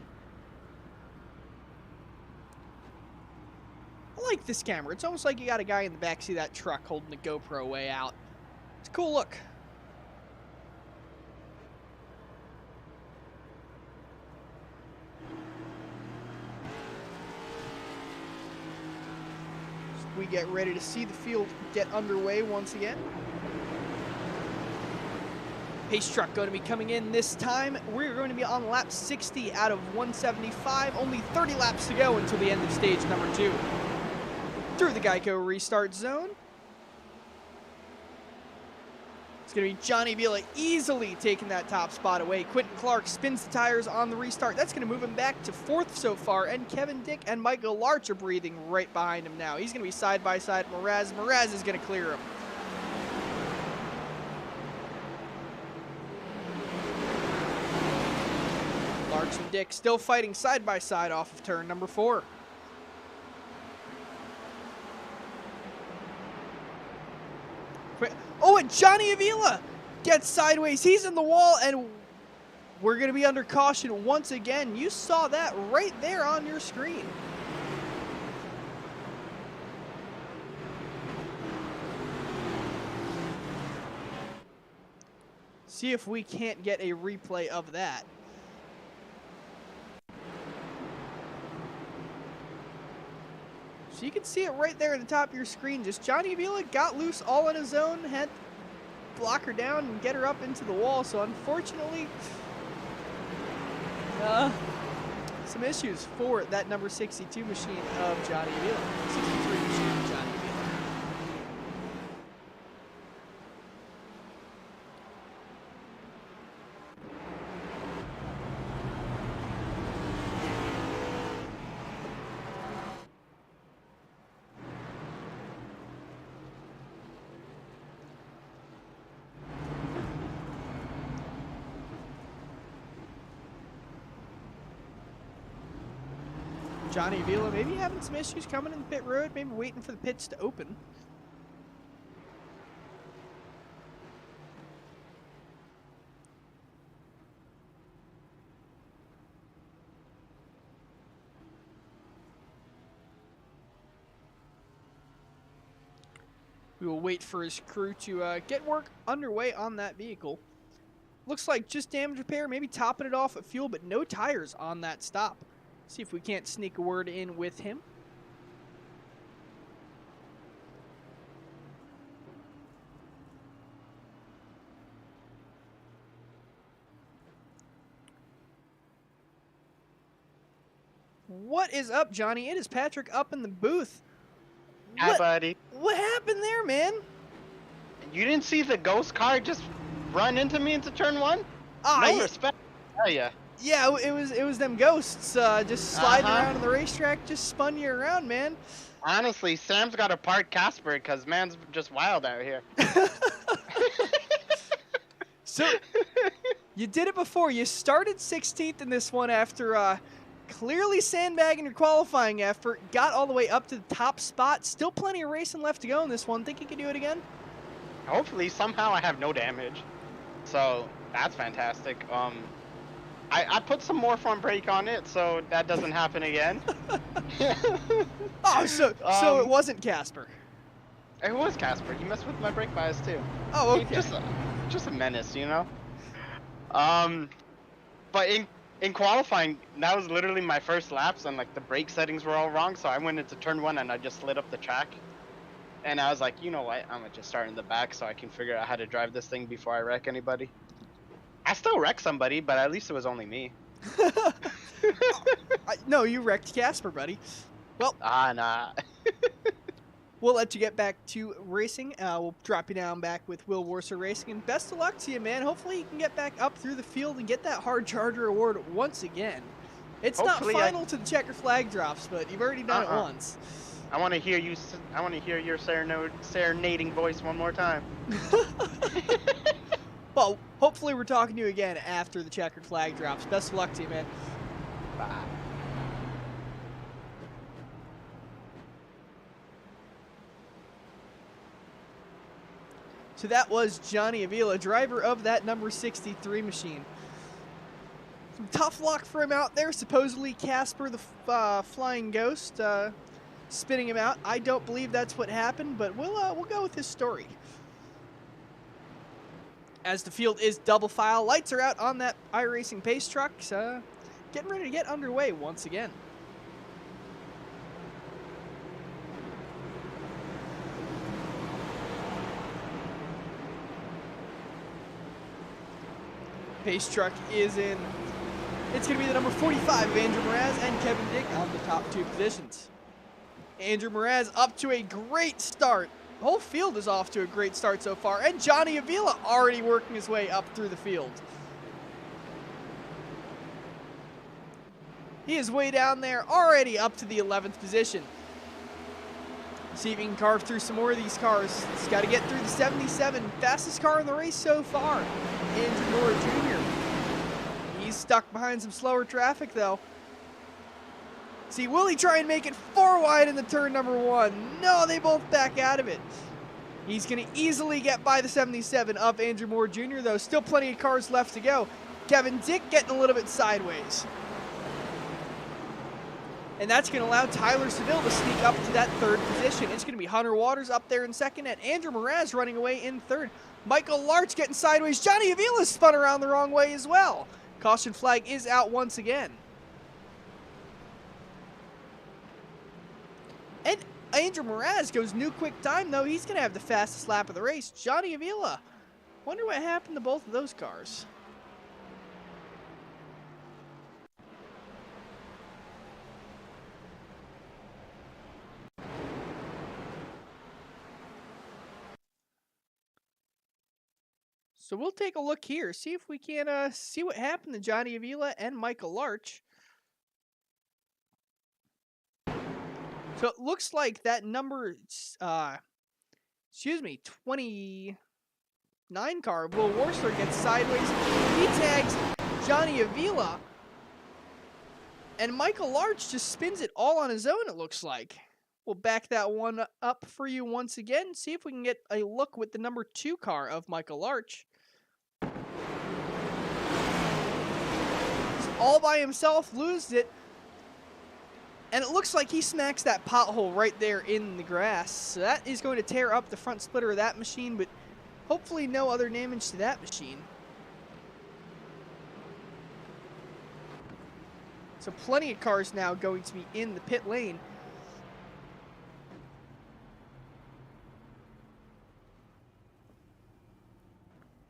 I like this camera. It's almost like you got a guy in the backseat of that truck holding the GoPro way out. It's a cool look. We get ready to see the field get underway once again. Pace truck going to be coming in this time. We're going to be on lap 60 out of 175. Only 30 laps to go until the end of stage number 2. Through the Geico restart zone. It's going to be Johnny Avila easily taking that top spot away. Quentin Clark spins the tires on the restart. That's going to move him back to 4th so far. And Kevin Dick and Michael Larch are breathing right behind him now. He's going to be side by side with Mraz. Mraz is going to clear him. Larch and Dick still fighting side by side off of turn number 4. Oh, and Johnny Avila gets sideways. He's in the wall, and we're going to be under caution once again. You saw that right there on your screen. See if we can't get a replay of that. So you can see it right there at the top of your screen. Just Johnny Avila got loose all on his own, had to block her down and get her up into the wall. So unfortunately, some issues for that number 62 machine of Johnny Avila. 63 machine of Johnny Avila. Johnny Avila maybe having some issues coming in the pit road, maybe waiting for the pits to open. We will wait for his crew to get work underway on that vehicle. Looks like just damage repair, maybe topping it off at fuel, but no tires on that stop. See if we can't sneak a word in with him. What is up, Johnny? It is Patrick up in the booth. Hi, buddy. What happened there, man? You didn't see the ghost car just run into me into turn one? No respect, I tell ya. Yeah, it was them ghosts just sliding around on the racetrack, just spun you around, man. Honestly, Sam's got to park Casper because man's just wild out here. So, you did it before. You started 16th in this one after clearly sandbagging your qualifying effort, got all the way up to the top spot. Still plenty of racing left to go in this one. Think you can do it again? Hopefully, somehow I have no damage. So, that's fantastic. I put some more front brake on it, so that doesn't happen again. Oh, so it wasn't Casper. It was Casper. He messed with my brake bias, too. Oh, okay. Just a menace, you know? But in qualifying, that was literally my first laps, and like the brake settings were all wrong, so I went into turn one and I just slid up the track. And I was like, you know what, I'm gonna just start in the back so I can figure out how to drive this thing before I wreck anybody. I still wrecked somebody, but at least it was only me. No, you wrecked Casper, buddy. Well, nah. We'll let you get back to racing. We'll drop you down back with Will Warser Racing. And best of luck to you, man. Hopefully you can get back up through the field and get that hard charger award once again. It's Hopefully not final to the checker flag drops, but you've already done it once. I want to hear you. I want to hear your serenading voice one more time. Well, hopefully we're talking to you again after the checkered flag drops. Best of luck to you, man. Bye. So that was Johnny Avila, driver of that number 63 machine. Some tough luck for him out there. Supposedly Casper, the flying ghost, spinning him out. I don't believe that's what happened, but we'll go with his story. As the field is double file, lights are out on that iRacing pace truck. Getting ready to get underway once again. Pace truck is in. It's going to be the number 45 of Andrew Mraz and Kevin Dick on the top two positions. Andrew Mraz up to a great start. The whole field is off to a great start so far. And Johnny Avila already working his way up through the field. He is way down there, already up to the 11th position. See if he can carve through some more of these cars. He's got to get through the 77. Fastest car in the race so far, Andrew Nora Jr. He's stuck behind some slower traffic, though. See, will he try and make it 4 wide in the turn number 1? No, they both back out of it. He's going to easily get by the 77 of Andrew Moore Jr., though. Still plenty of cars left to go. Kevin Dick getting a little bit sideways. And that's going to allow Tyler Seville to sneak up to that 3rd position. It's going to be Hunter Waters up there in 2nd, and Andrew Mraz running away in 3rd. Michael Larch getting sideways. Johnny Avila spun around the wrong way as well. Caution flag is out once again. And Andrew Mraz goes new quick time, though. He's going to have the fastest lap of the race. Johnny Avila. Wonder what happened to both of those cars. So we'll take a look here, see if we can see what happened to Johnny Avila and Michael Larch. So it looks like that number, 29 car, Will Warster gets sideways. He tags Johnny Avila. And Michael Larch just spins it all on his own, it looks like. We'll back that one up for you once again. See if we can get a look with the number 2 car of Michael Larch. He's all by himself, loses it. And it looks like he smacks that pothole right there in the grass. So that is going to tear up the front splitter of that machine, but hopefully no other damage to that machine. So plenty of cars now going to be in the pit lane.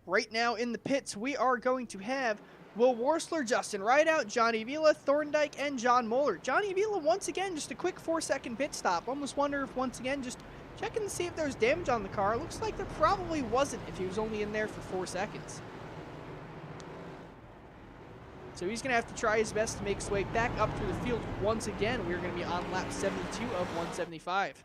Right now in the pits, we are going to have Will Worsler, Justin Rideout, Johnny Vila, Thorndike, and John Moeller. Johnny Vila, once again, just a quick 4-second pit stop. Almost wonder if, once again, just checking to see if there's damage on the car. Looks like there probably wasn't if he was only in there for 4 seconds. So he's going to have to try his best to make his way back up through the field once again. We're going to be on lap 72 of 175.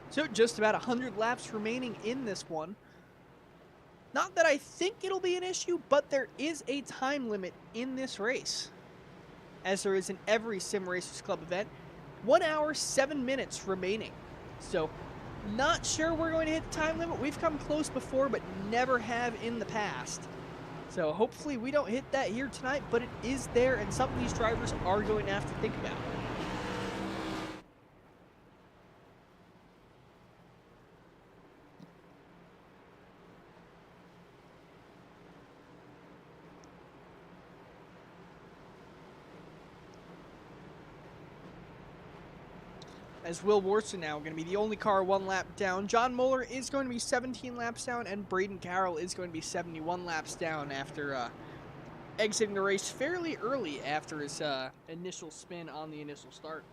So just about 100 laps remaining in this one. Not that I think it'll be an issue, but there is a time limit in this race, as there is in every Sim Racers Club event. 1 hour, 7 minutes remaining. So not sure we're going to hit the time limit. We've come close before, but never have in the past. So hopefully we don't hit that here tonight, but it is there and something these drivers are going to have to think about. As Will Worsler now going to be the only car 1 lap down. John Moeller is going to be 17 laps down, and Braden Carroll is going to be 71 laps down after exiting the race fairly early after his initial spin on the initial start.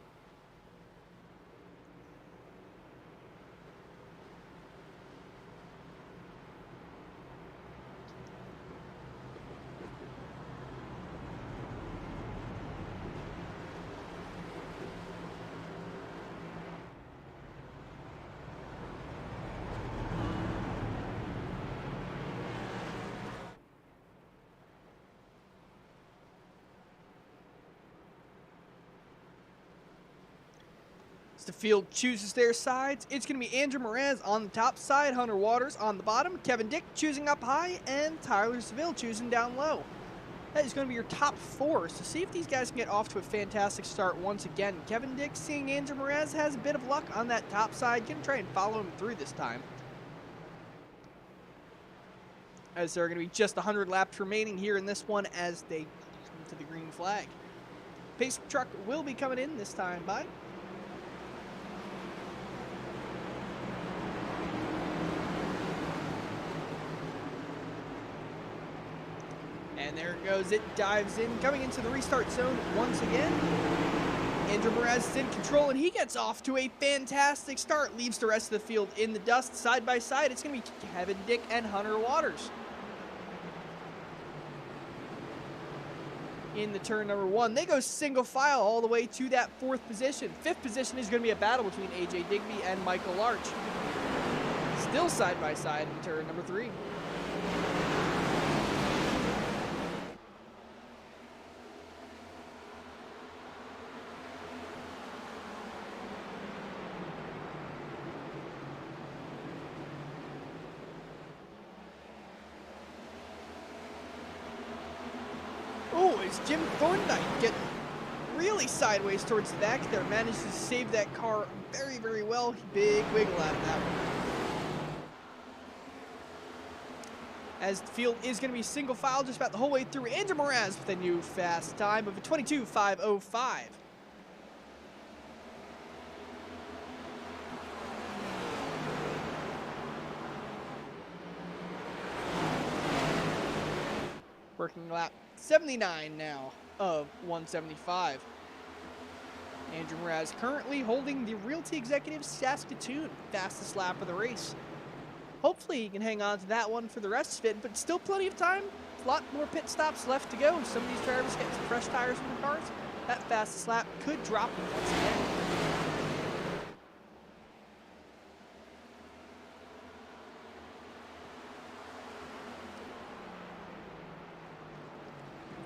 The field chooses their sides. It's going to be Andrew Moraz on the top side, Hunter Waters on the bottom, Kevin Dick choosing up high, and Tyler Seville choosing down low. That is going to be your top 4. So see if these guys can get off to a fantastic start once again. Kevin Dick, seeing Andrew Moraz, has a bit of luck on that top side. Going to try and follow him through this time, as there are going to be just 100 laps remaining here in this one as they come to the green flag. Pace truck will be coming in this time by. And there it goes, it dives in, coming into the restart zone once again. Andrew Moraz is in control, and he gets off to a fantastic start. Leaves the rest of the field in the dust, side by side. It's going to be Kevin Dick and Hunter Waters in the turn number 1. They go single file all the way to that 4th position. 5th position is going to be a battle between AJ Digby and Michael Larch. Still side by side in turn number 3. Oh, is Jim Thorndike getting really sideways towards the back there. Managed to save that car very, very well. Big wiggle out of that one. As the field is going to be single file just about the whole way through. Andrew Moraz with a new fast time of a 22.505. Working lap 79 now of 175. Andrew Moraz currently holding the Realty Executive Saskatoon fastest lap of the race. Hopefully he can hang on to that one for the rest of it, but still plenty of time. A lot more pit stops left to go. Some of these drivers get some fresh tires from the cars. That fastest lap could drop them once again.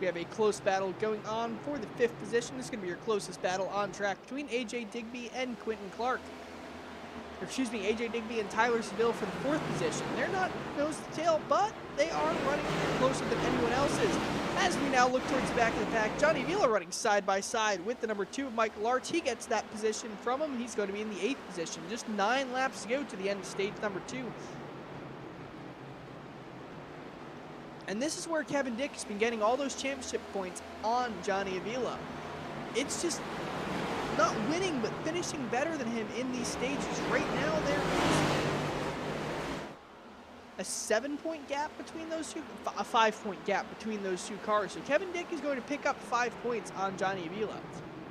We have a close battle going on for the 5th position. This is going to be your closest battle on track between AJ Digby and Quentin Clark. Or excuse me, AJ Digby and Tyler Seville for the 4th position. They're not nose to tail, but they are running closer than anyone else is. As we now look towards the back of the pack, Johnny Avila running side by side with the number 2 of Michael Arch. He gets that position from him. He's going to be in the 8th position. Just 9 laps to go to the end of stage number 2. And this is where Kevin Dick has been getting all those championship points on Johnny Avila. It's just not winning, but finishing better than him in these stages. Right now, there is a 7-point gap between those two, a 5-point gap between those two cars. So Kevin Dick is going to pick up 5 points on Johnny Avila.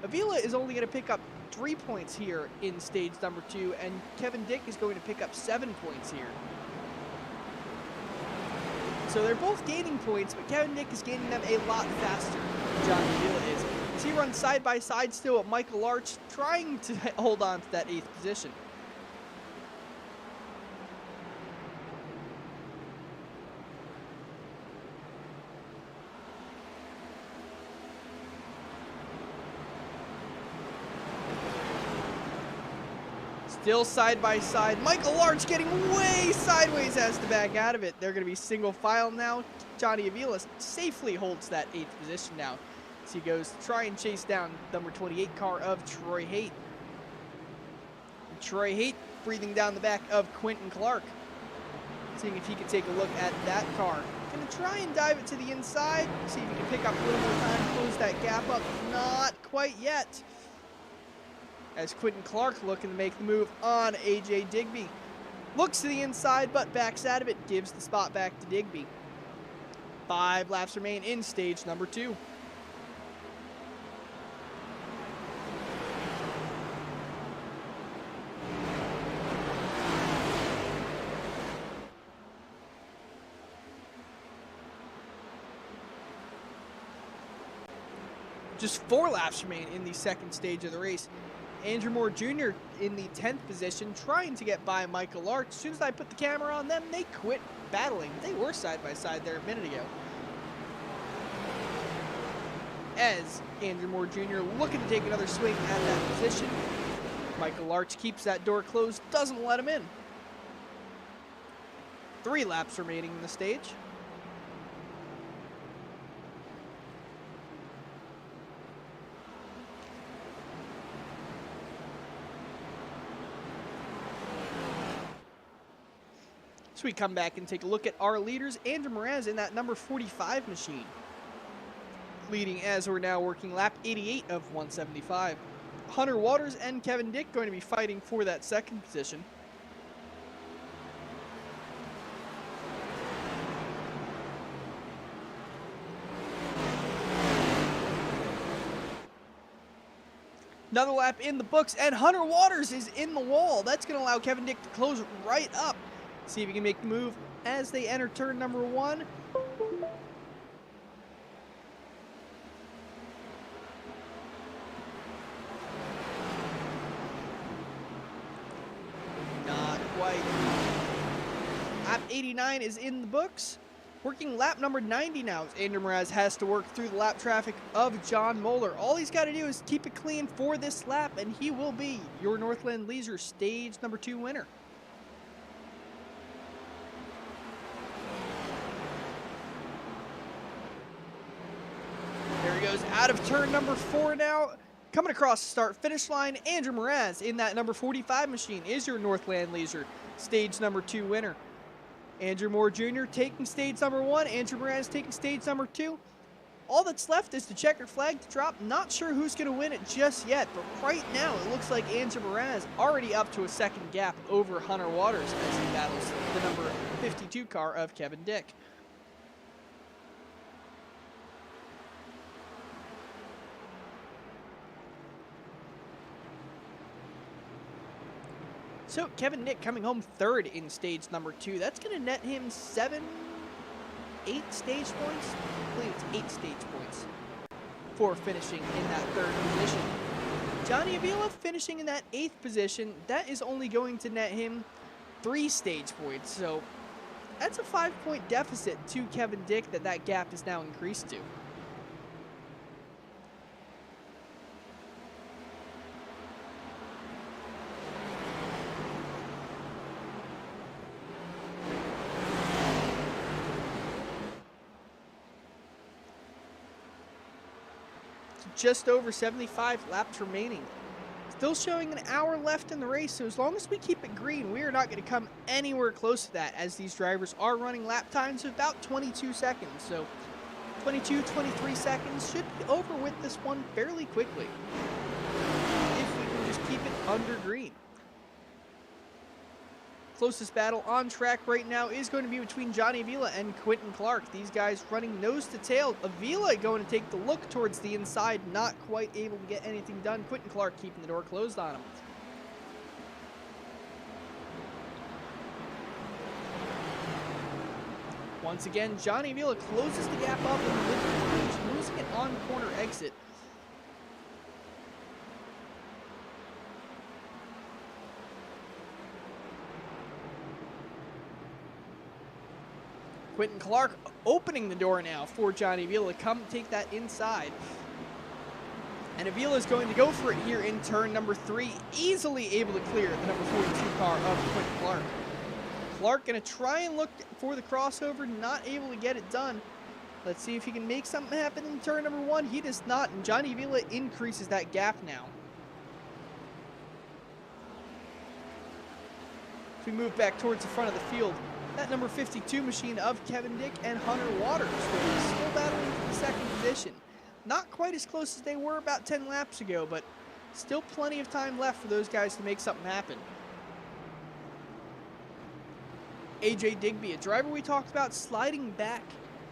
Avila is only going to pick up 3 points here in stage number 2, and Kevin Dick is going to pick up 7 points here. So they're both gaining points, but Kevin Dick is gaining them a lot faster than Johnny Avila is. As he runs side by side still with Michael Arch, trying to hold on to that 8th position. Still side by side. Michael Arch getting way sideways, has to back out of it. They're going to be single file now. Johnny Avila safely holds that 8th position now. So he goes to try and chase down number 28 car of Troy Haight. And Troy Haight breathing down the back of Quentin Clark. Seeing if he can take a look at that car. Going to try and dive it to the inside. See if he can pick up a little more time to close that gap up. Not quite yet. As Quentin Clark looking to make the move on AJ Digby. Looks to the inside, but backs out of it. Gives the spot back to Digby. 5 laps remain in stage number 2. Just 4 laps remain in the 2nd stage of the race. Andrew Moore Jr. in the 10th position, trying to get by Michael Arch. As soon as I put the camera on them, they quit battling. They were side by side there a minute ago. As Andrew Moore Jr. looking to take another swing at that position, Michael Arch keeps that door closed, doesn't let him in. 3 laps remaining in the stage. So we come back and take a look at our leaders. Andrew Mraz in that number 45 machine. Leading as we're now working lap 88 of 175. Hunter Waters and Kevin Dick going to be fighting for that 2nd position. Another lap in the books, and Hunter Waters is in the wall. That's going to allow Kevin Dick to close right up. See if he can make the move as they enter turn number 1. Not quite. Lap 89 is in the books. Working lap number 90 now as Andrew Mraz has to work through the lap traffic of John Moeller. All he's got to do is keep it clean for this lap, and he will be your Northland Leisure stage number 2 winner. There he goes out of turn number 4 now. Coming across the start-finish line, Andrew Mraz in that number 45 machine is your Northland Leisure stage number 2 winner. Andrew Moore Jr. taking stage number 1. Andrew Mraz taking stage number 2. All that's left is the checkered flag to drop. Not sure who's going to win it just yet, but right now it looks like Andrew Mraz already up to a 2nd gap over Hunter Waters as he battles the number 52 car of Kevin Dick. So Kevin Dick coming home third in stage number 2. That's going to net him 8 stage points. I believe it's 8 stage points for finishing in that third position. Johnny Avila finishing in that 8th position. That is only going to net him 3 stage points. So that's a 5-point deficit to Kevin Dick that gap is now increased to. Just over 75 laps remaining. Still showing an hour left in the race, so as long as we keep it green, we are not going to come anywhere close to that, as these drivers are running lap times of about 22 seconds. So 22, 23 seconds should be over with this one fairly quickly, if we can just keep it under green. Closest battle on track right now is going to be between Johnny Avila and Quentin Clark. These guys running nose to tail. Avila going to take the look towards the inside, not quite able to get anything done. Quentin Clark keeping the door closed on him. Once again, Johnny Avila closes the gap up in the mid-range, losing it on corner exit. Quentin Clark opening the door now for Johnny Avila to come take that inside. And Avila is going to go for it here in turn number 3, easily able to clear the number 42 car of Quentin Clark. Clark going to try and look for the crossover, not able to get it done. Let's see if he can make something happen in turn number 1. He does not, and Johnny Avila increases that gap now. As we move back towards the front of the field, that number 52 machine of Kevin Dick and Hunter Waters is still battling for the second position. Not quite as close as they were about 10 laps ago, but still plenty of time left for those guys to make something happen. AJ Digby, a driver we talked about sliding back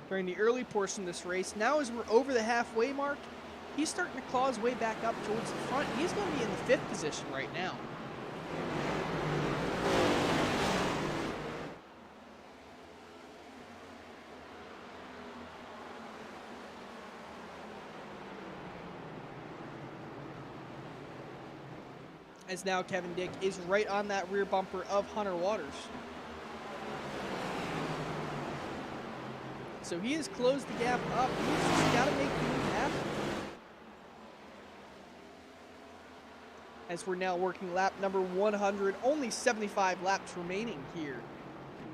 during the early portion of this race. Now as we're over the halfway mark, he's starting to claw his way back up towards the front. He's going to be in the 5th position right now. As now Kevin Dick is right on that rear bumper of Hunter Waters. So he has closed the gap up. He's just got to make the move happen. As we're now working lap number 100, only 75 laps remaining here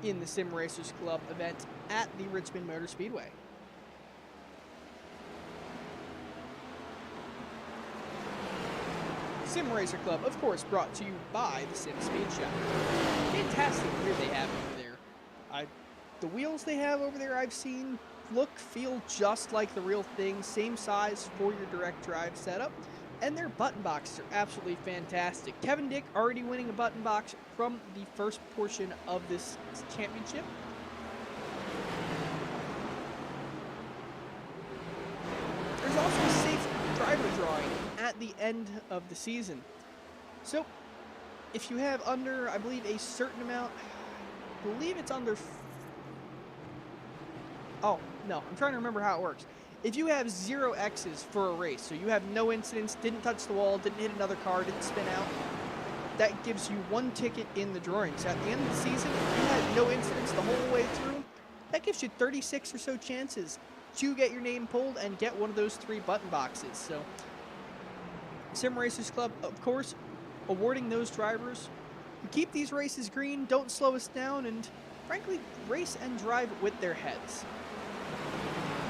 in the Sim Racers Club event at the Richmond Motor Speedway. Sim Racer Club, of course, brought to you by the Sim Speed Shop. Fantastic gear they have over there. The wheels they have over there I've seen look, feel just like the real thing. Same size for your direct drive setup. And their button boxes are absolutely fantastic. Kevin Dick already winning a button box from the first portion of this championship. There's also a safe driver drawing at the end of the season. So, if you have under, I believe, a certain amount, I believe it's under... Oh, no, I'm trying to remember how it works. If you have 0 X's for a race, so you have no incidents, didn't touch the wall, didn't hit another car, didn't spin out, that gives you 1 ticket in the drawing. So at the end of the season, if you had no incidents the whole way through, that gives you 36 or so chances to get your name pulled and get one of those 3 button boxes. So, Sim Racers Club, of course, awarding those drivers who keep these races green, don't slow us down, and frankly, race and drive with their heads.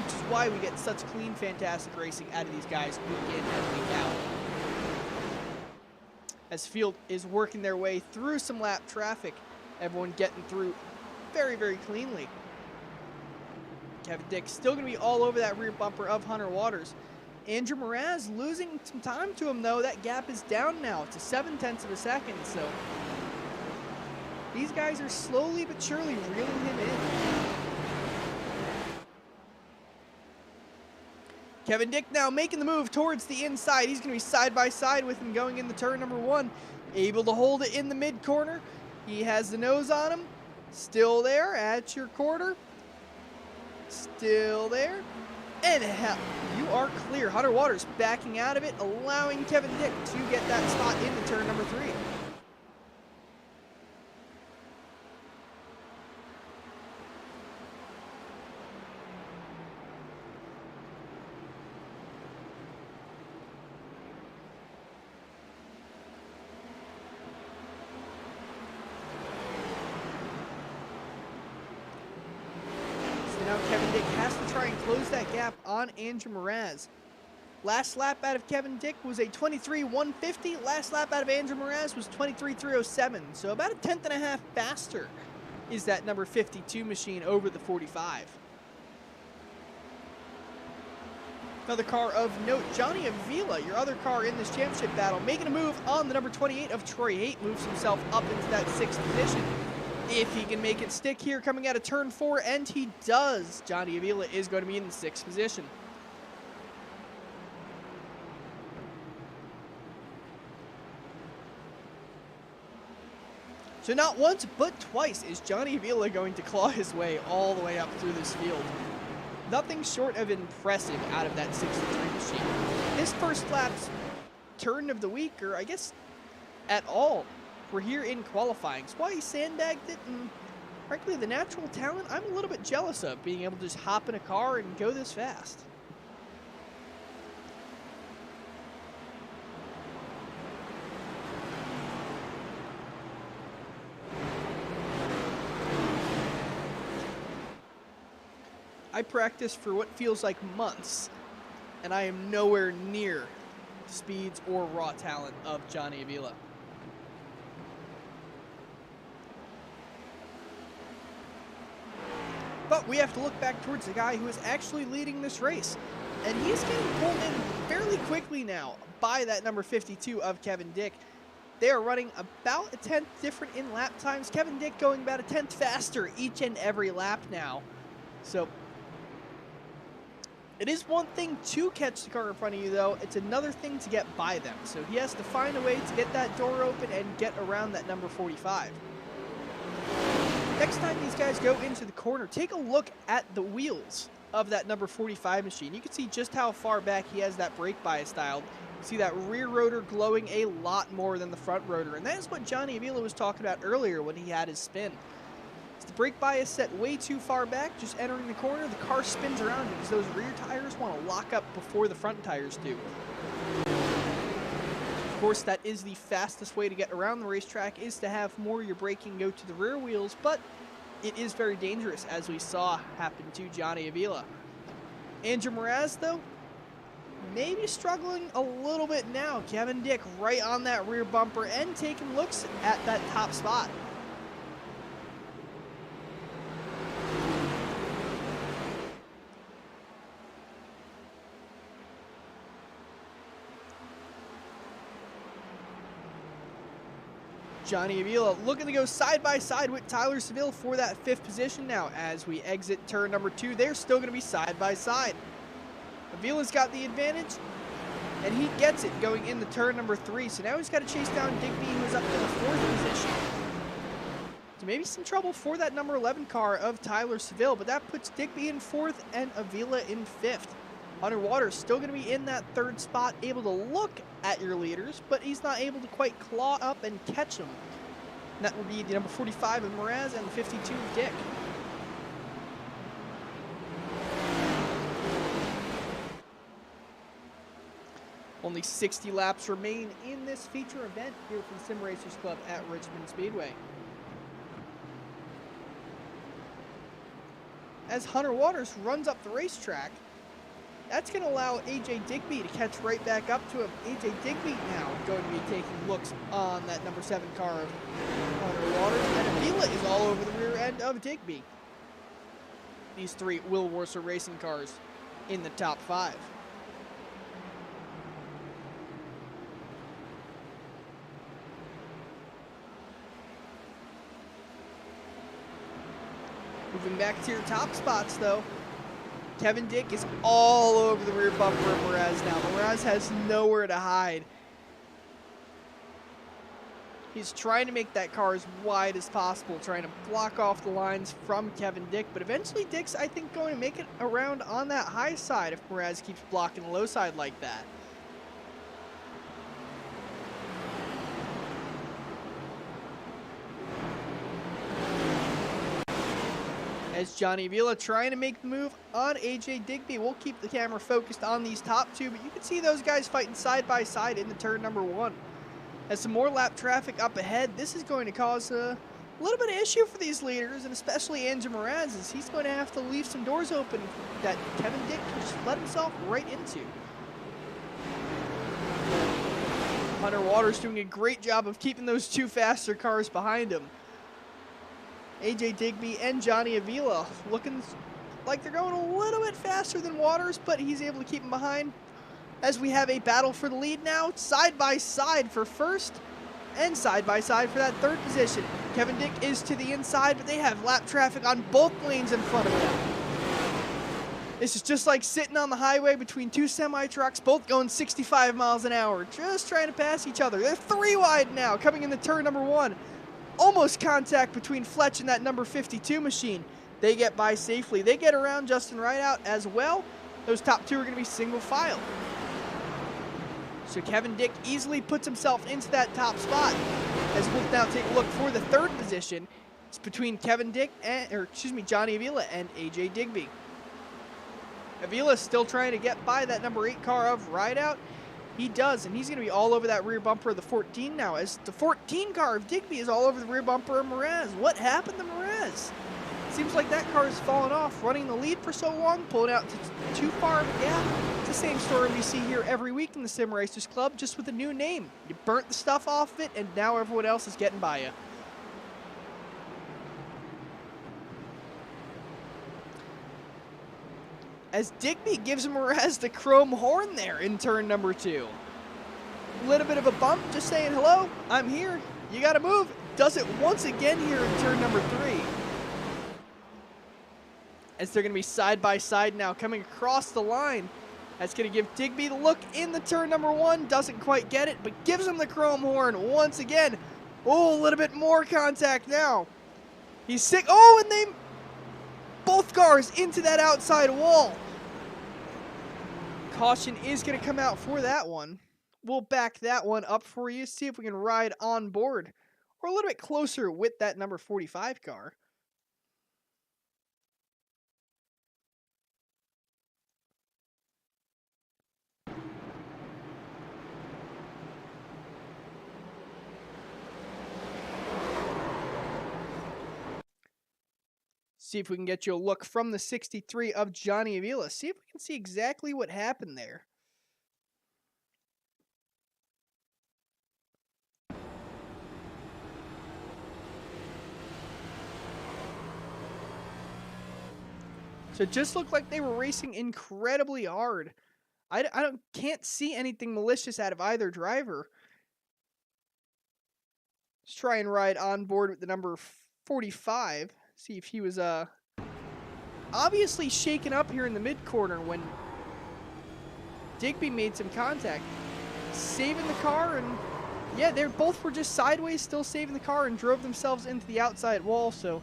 Which is why we get such clean, fantastic racing out of these guys week in and week out. As field is working their way through some lap traffic, everyone getting through very, very cleanly. Kevin Dick still going to be all over that rear bumper of Hunter Waters. Andrew Mraz losing some time to him, though. That gap is down now to 0.7 of a second, so these guys are slowly but surely reeling him in. Kevin Dick now making the move towards the inside. He's going to be side by side with him going into turn number 1. Able to hold it in the mid corner. He has the nose on him. Still there at your quarter. Still there. And hell, you are clear. Hunter Waters backing out of it, allowing Kevin Dick to get that spot into turn number 3. Now Kevin Dick has to try and close that gap on Andrew Mraz. Last lap out of Kevin Dick was a 23.150. Last lap out of Andrew Mraz was 23.307. So about a tenth and a half faster is that number 52 machine over the 45. Another car of note, Johnny Avila, your other car in this championship battle, making a move on the number 28 of Troy Haight, moves himself up into that 6th position. If he can make it stick here coming out of turn 4, and he does, Johnny Avila is going to be in the 6th position. So not once, but twice is Johnny Avila going to claw his way all the way up through this field. Nothing short of impressive out of that 63 machine. His first lap's turn of the week, or I guess at all, we're here in qualifying. It's why he sandbagged it, and frankly, the natural talent I'm a little bit jealous of, being able to just hop in a car and go this fast. I practiced for what feels like months, and I am nowhere near the speeds or raw talent of Johnny Avila. But we have to look back towards the guy who is actually leading this race. And he's getting pulled in fairly quickly now by that number 52 of Kevin Dick. They are running about a 10th different in lap times. Kevin Dick going about a 10th faster each and every lap now. So it is one thing to catch the car in front of you, though. It's another thing to get by them. So he has to find a way to get that door open and get around that number 45. Next time these guys go into the corner, take a look at the wheels of that number 45 machine. You can see just how far back he has that brake bias dialed. You see that rear rotor glowing a lot more than the front rotor, and that is what Johnny Avila was talking about earlier when he had his spin. It's the brake bias set way too far back, just entering the corner, the car spins around because those rear tires want to lock up before the front tires do. Of course, that is the fastest way to get around the racetrack, is to have more of your braking go to the rear wheels, but it is very dangerous, as we saw happen to Johnny Avila. Andrew Mraz, though, maybe struggling a little bit now. Kevin Dick right on that rear bumper and taking looks at that top spot. Johnny Avila looking to go side by side with Tyler Seville for that 5th position now. As we exit turn number 2, they're still going to be side by side. Avila's got the advantage, and he gets it going into turn number 3. So now he's got to chase down Digby, who's up in the 4th position. So maybe some trouble for that number 11 car of Tyler Seville, but that puts Digby in 4th and Avila in 5th. Hunter Waters still going to be in that 3rd spot, able to look at your leaders, but he's not able to quite claw up and catch them. And that will be the number 45 of Mraz and the 52 of Dick. Only 60 laps remain in this feature event here from Sim Racers Club at Richmond Speedway. As Hunter Waters runs up the racetrack, that's going to allow AJ Digby to catch right back up to him. AJ Digby now going to be taking looks on that number 7 car of Hunter Waters. And Avila is all over the rear end of Digby. These 3 Will Worcester racing cars in the top 5. Moving back to your top spots, though. Kevin Dick is all over the rear bumper of Mraz now. Mraz has nowhere to hide. He's trying to make that car as wide as possible, trying to block off the lines from Kevin Dick, but eventually Dick's, I think, going to make it around on that high side if Mraz keeps blocking the low side like that. As Johnny Avila trying to make the move on AJ Digby. We'll keep the camera focused on these top two, but you can see those guys fighting side by side into turn number 1. As some more lap traffic up ahead, this is going to cause a little bit of issue for these leaders, and especially Andrew Mraz, as he's going to have to leave some doors open that Kevin Dick can just let himself right into. Hunter Waters doing a great job of keeping those two faster cars behind him. AJ Digby and Johnny Avila looking like they're going a little bit faster than Waters, but he's able to keep him behind. As we have a battle for the lead now, side by side for first and side by side for that third position. Kevin Dick is to the inside, but they have lap traffic on both lanes in front of them. This is just like sitting on the highway between two semi-trucks, both going 65 miles an hour, just trying to pass each other. They're 3 wide now, coming into turn number 1. Almost contact between Fletch and that number 52 machine. They get by safely. They get around Justin Rideout as well. Those top two are going to be single file. So Kevin Dick easily puts himself into that top spot. As we'll now take a look for the third position. It's between Kevin Dick and, Johnny Avila and AJ Digby. Avila still trying to get by that number 8 car of Rideout. He does, and he's going to be all over that rear bumper of the 14 now, as the 14 car of Digby is all over the rear bumper of Mraz. What happened to Mraz? Seems like that car has fallen off, running the lead for so long, pulling out to too far of a gap. It's the same story we see here every week in the Sim Racers Club, just with a new name. You burnt the stuff off of it, and now everyone else is getting by you. As Digby gives Mraz the chrome horn there in turn number 2. A little bit of a bump, just saying, hello, I'm here, you gotta move. Does it once again here in turn number 3. As they're gonna be side by side now, coming across the line. That's gonna give Digby the look in the turn number 1, doesn't quite get it, but gives him the chrome horn once again. Oh, a little bit more contact now. He's sick, oh, and they both cars into that outside wall. Caution is going to come out for that one. We'll back that one up for you, see if we can ride on board or a little bit closer with that number 45 car. See if we can get you a look from the 63 of Johnny Avila. See if we can see exactly what happened there. So it just looked like they were racing incredibly hard. Can't see anything malicious out of either driver. Let's try and ride on board with the number 45. See if he was obviously shaken up here in the mid-corner when Digby made some contact. Saving the car, and yeah, they both were just sideways, still saving the car, and drove themselves into the outside wall. So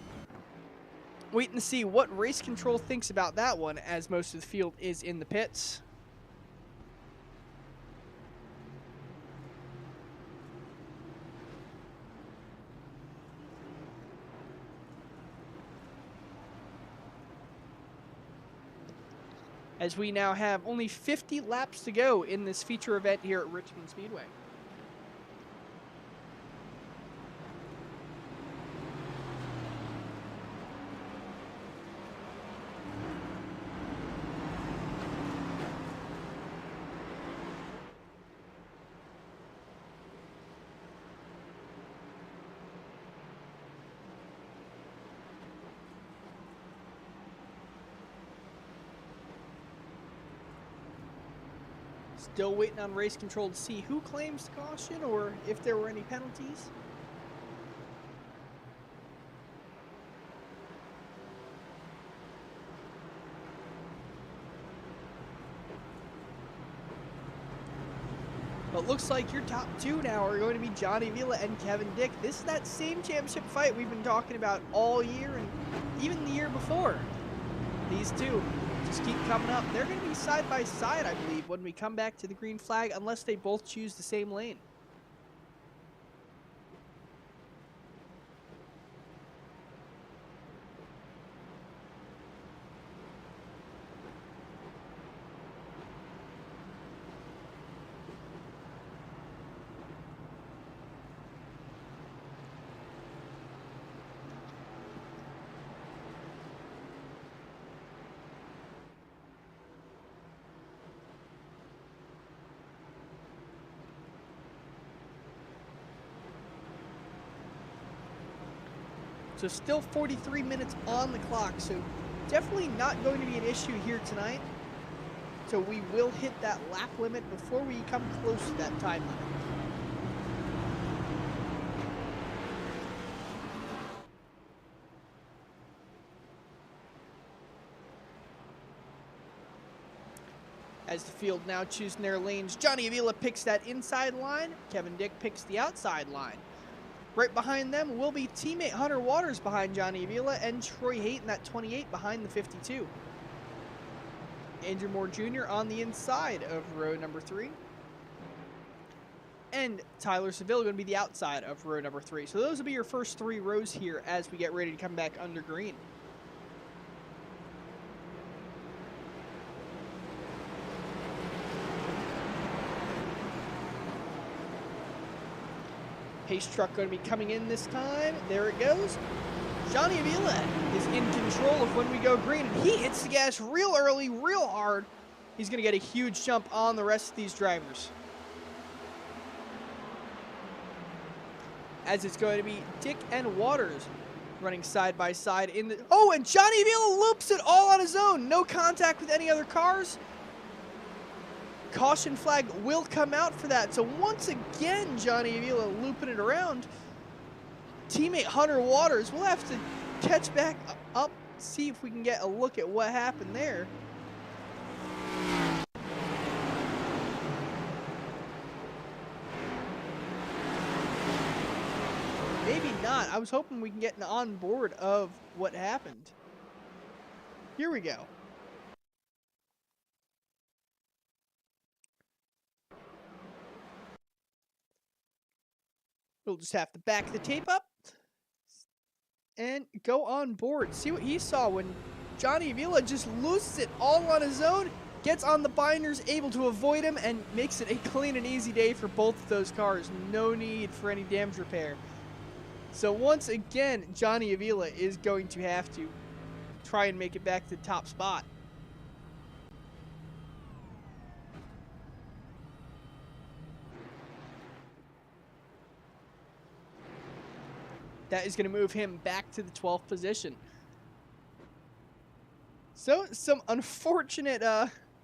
waiting to see what race control thinks about that one, as most of the field is in the pits. As we now have only 50 laps to go in this feature event here at Richmond Speedway. Still waiting on race control to see who claims caution or if there were any penalties. But looks like your top two now are going to be Johnny Avila and Kevin Dick. This is that same championship fight we've been talking about all year and even the year before. These two just keep coming up. They're going to be side by side, I believe, when we come back to the green flag, unless they both choose the same lane. So still 43 minutes on the clock, so definitely not going to be an issue here tonight. So we will hit that lap limit before we come close to that time limit. As the field now choosing their lanes, Johnny Avila picks that inside line, Kevin Dick picks the outside line. Right behind them will be teammate Hunter Waters behind Johnny Avila and Troy Hayton at 28 behind the 52. Andrew Moore Jr. on the inside of row number 3. And Tyler Seville going to be the outside of row number 3. So those will be your first 3 rows here as we get ready to come back under green. Pace truck going to be coming in this time. There it goes. Johnny Avila is in control of when we go green. And he hits the gas real early, real hard. He's going to get a huge jump on the rest of these drivers. As it's going to be Dick and Waters running side by side in the... Oh, and Johnny Avila loops it all on his own. No contact with any other cars. Caution flag will come out for that. So once again, Johnny Avila looping it around. Teammate Hunter Waters, we'll have to catch back up, see if we can get a look at what happened there. Maybe not. I was hoping we can get an on board of what happened. Here we go. We'll just have to back the tape up and go on board. See what he saw when Johnny Avila just loses it all on his own, gets on the binders, able to avoid him, and makes it a clean and easy day for both of those cars. No need for any damage repair. So once again, Johnny Avila is going to have to try and make it back to the top spot. That is going to move him back to the 12th position. So, some unfortunate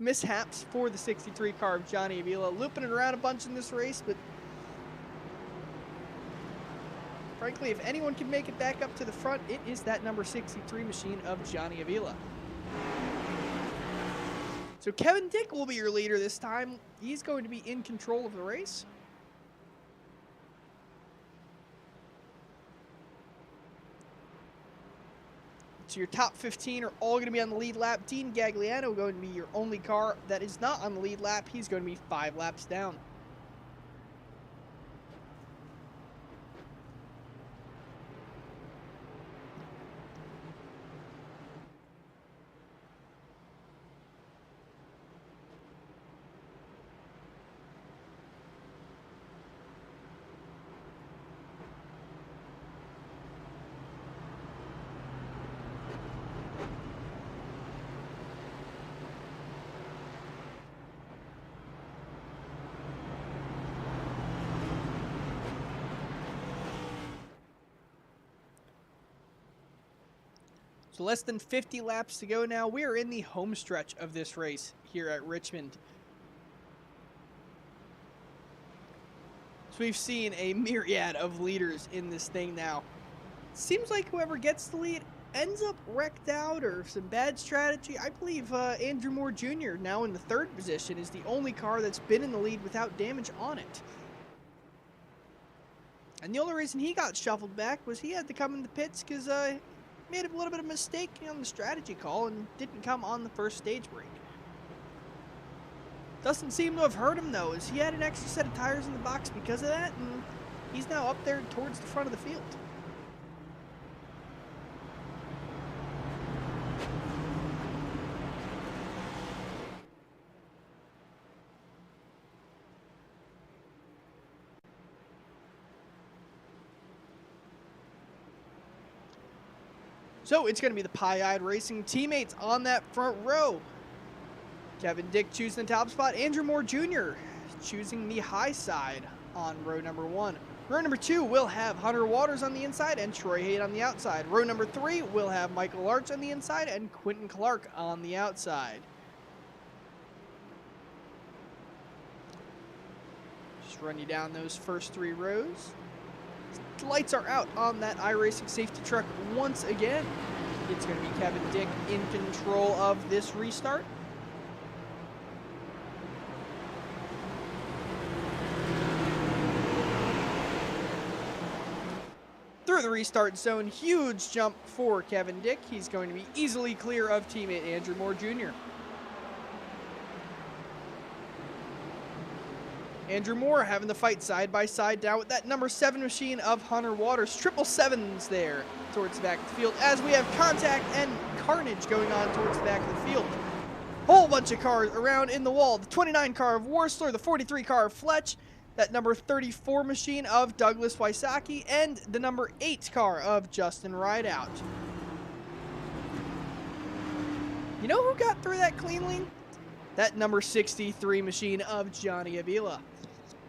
mishaps for the 63 car of Johnny Avila. Looping it around a bunch in this race, but frankly, if anyone can make it back up to the front, it is that number 63 machine of Johnny Avila. So Kevin Dick will be your leader this time. He's going to be in control of the race. So your top 15 are all going to be on the lead lap. Dean Gagliano going to be your only car that is not on the lead lap. He's going to be 5 laps down. So less than 50 laps to go now. We are in the home stretch of this race here at Richmond. So we've seen a myriad of leaders in this thing now. Seems like whoever gets the lead ends up wrecked out or some bad strategy. I believe Andrew Moore Jr., now in the 3rd position, is the only car that's been in the lead without damage on it. And the only reason he got shuffled back was he had to come in the pits because he made a little bit of a mistake on the strategy call and didn't come on the first stage break. Doesn't seem to have hurt him though, as he had an extra set of tires in the box because of that, and he's now up there towards the front of the field. So it's going to be the Pie-Eyed Racing teammates on that front row. Kevin Dick choosing the top spot. Andrew Moore Jr. choosing the high side on row number 1. Row number 2 will have Hunter Waters on the inside and Troy Haight on the outside. Row number 3 will have Michael Arch on the inside and Quentin Clark on the outside. Just run you down those first 3 rows. The lights are out on that iRacing safety truck once again. It's going to be Kevin Dick in control of this restart. Through the restart zone, huge jump for Kevin Dick. He's going to be easily clear of teammate Andrew Moore Jr. Andrew Moore having the fight side by side down with that number 7 machine of Hunter Waters. 777s there towards the back of the field as we have contact and carnage going on towards the back of the field. Whole bunch of cars around in the wall. The 29 car of Worsler, the 43 car of Fletch, that number 34 machine of Douglas Wysocki, and the number 8 car of Justin Rideout. You know who got through that cleanly? That number 63 machine of Johnny Avila.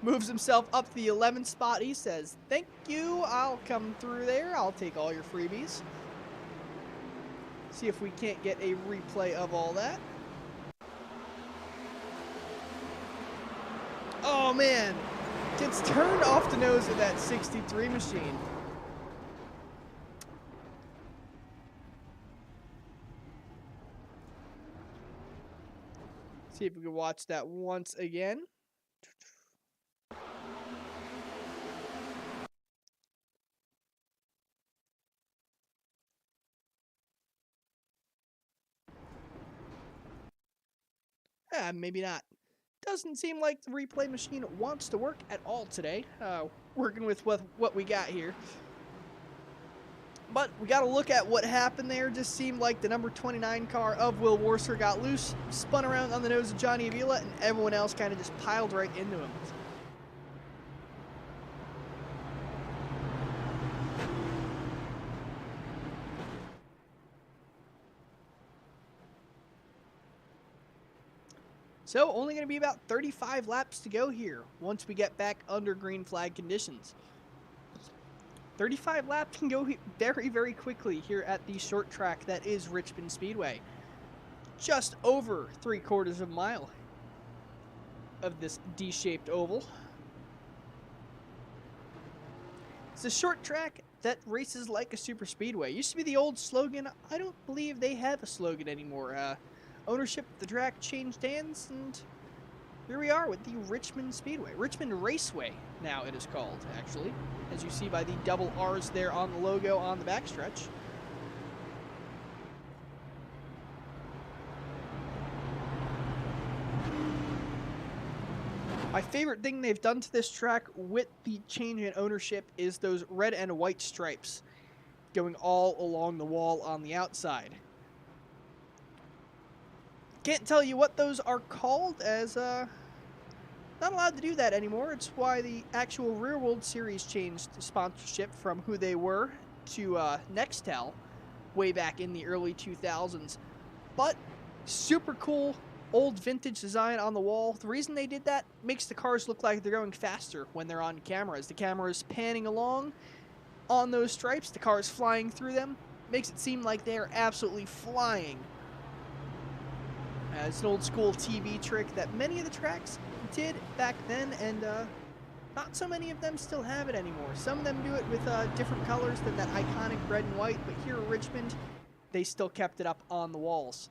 Moves himself up to the 11th spot. He says, thank you, I'll come through there. I'll take all your freebies. See if we can't get a replay of all that. Oh man, gets turned off the nose of that 63 machine. See if we can watch that once again. Maybe not. Doesn't seem like the replay machine wants to work at all today. Working with what we got here. But we got to look at what happened there. Just seemed like the number 29 car of Will Worcester got loose, spun around on the nose of Johnny Avila, and everyone else kind of just piled right into him. So only going to be about 35 laps to go here once we get back under green flag conditions. 35 laps can go very, very quickly here at the short track that is Richmond Speedway. Just over 3/4 of a mile of this D-shaped oval. It's a short track that races like a super speedway. Used to be the old slogan. I don't believe they have a slogan anymore. Ownership of the track changed hands, and here we are with the Richmond Speedway. Richmond Raceway, now it is called, actually, as you see by the double R's there on the logo on the backstretch. My favorite thing they've done to this track with the change in ownership is those red and white stripes going all along the wall on the outside. Can't tell you what those are called, as not allowed to do that anymore. It's why the actual Rear World Series changed sponsorship from who they were to Nextel way back in the early 2000s. But super cool old vintage design on the wall. The reason they did that makes the cars look like they're going faster when they're on camera. As the camera is panning along on those stripes, the car is flying through them. Makes it seem like they are absolutely flying. It's an old school TV trick that many of the tracks did back then, and not so many of them still have it anymore. Some of them do it with different colors than that iconic red and white, but here at Richmond, they still kept it up on the walls.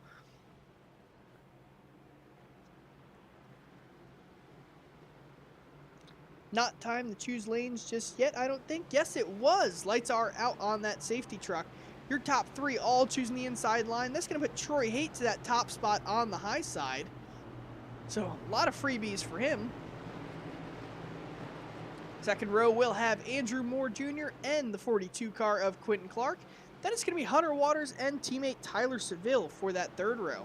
Not time to choose lanes just yet, I don't think. Yes, it was. Lights are out on that safety truck. Your top three all choosing the inside line. That's going to put Troy Haight to that top spot on the high side. So, a lot of freebies for him. Second row will have Andrew Moore Jr. and the 42 car of Quentin Clark. Then it's going to be Hunter Waters and teammate Tyler Seville for that third row.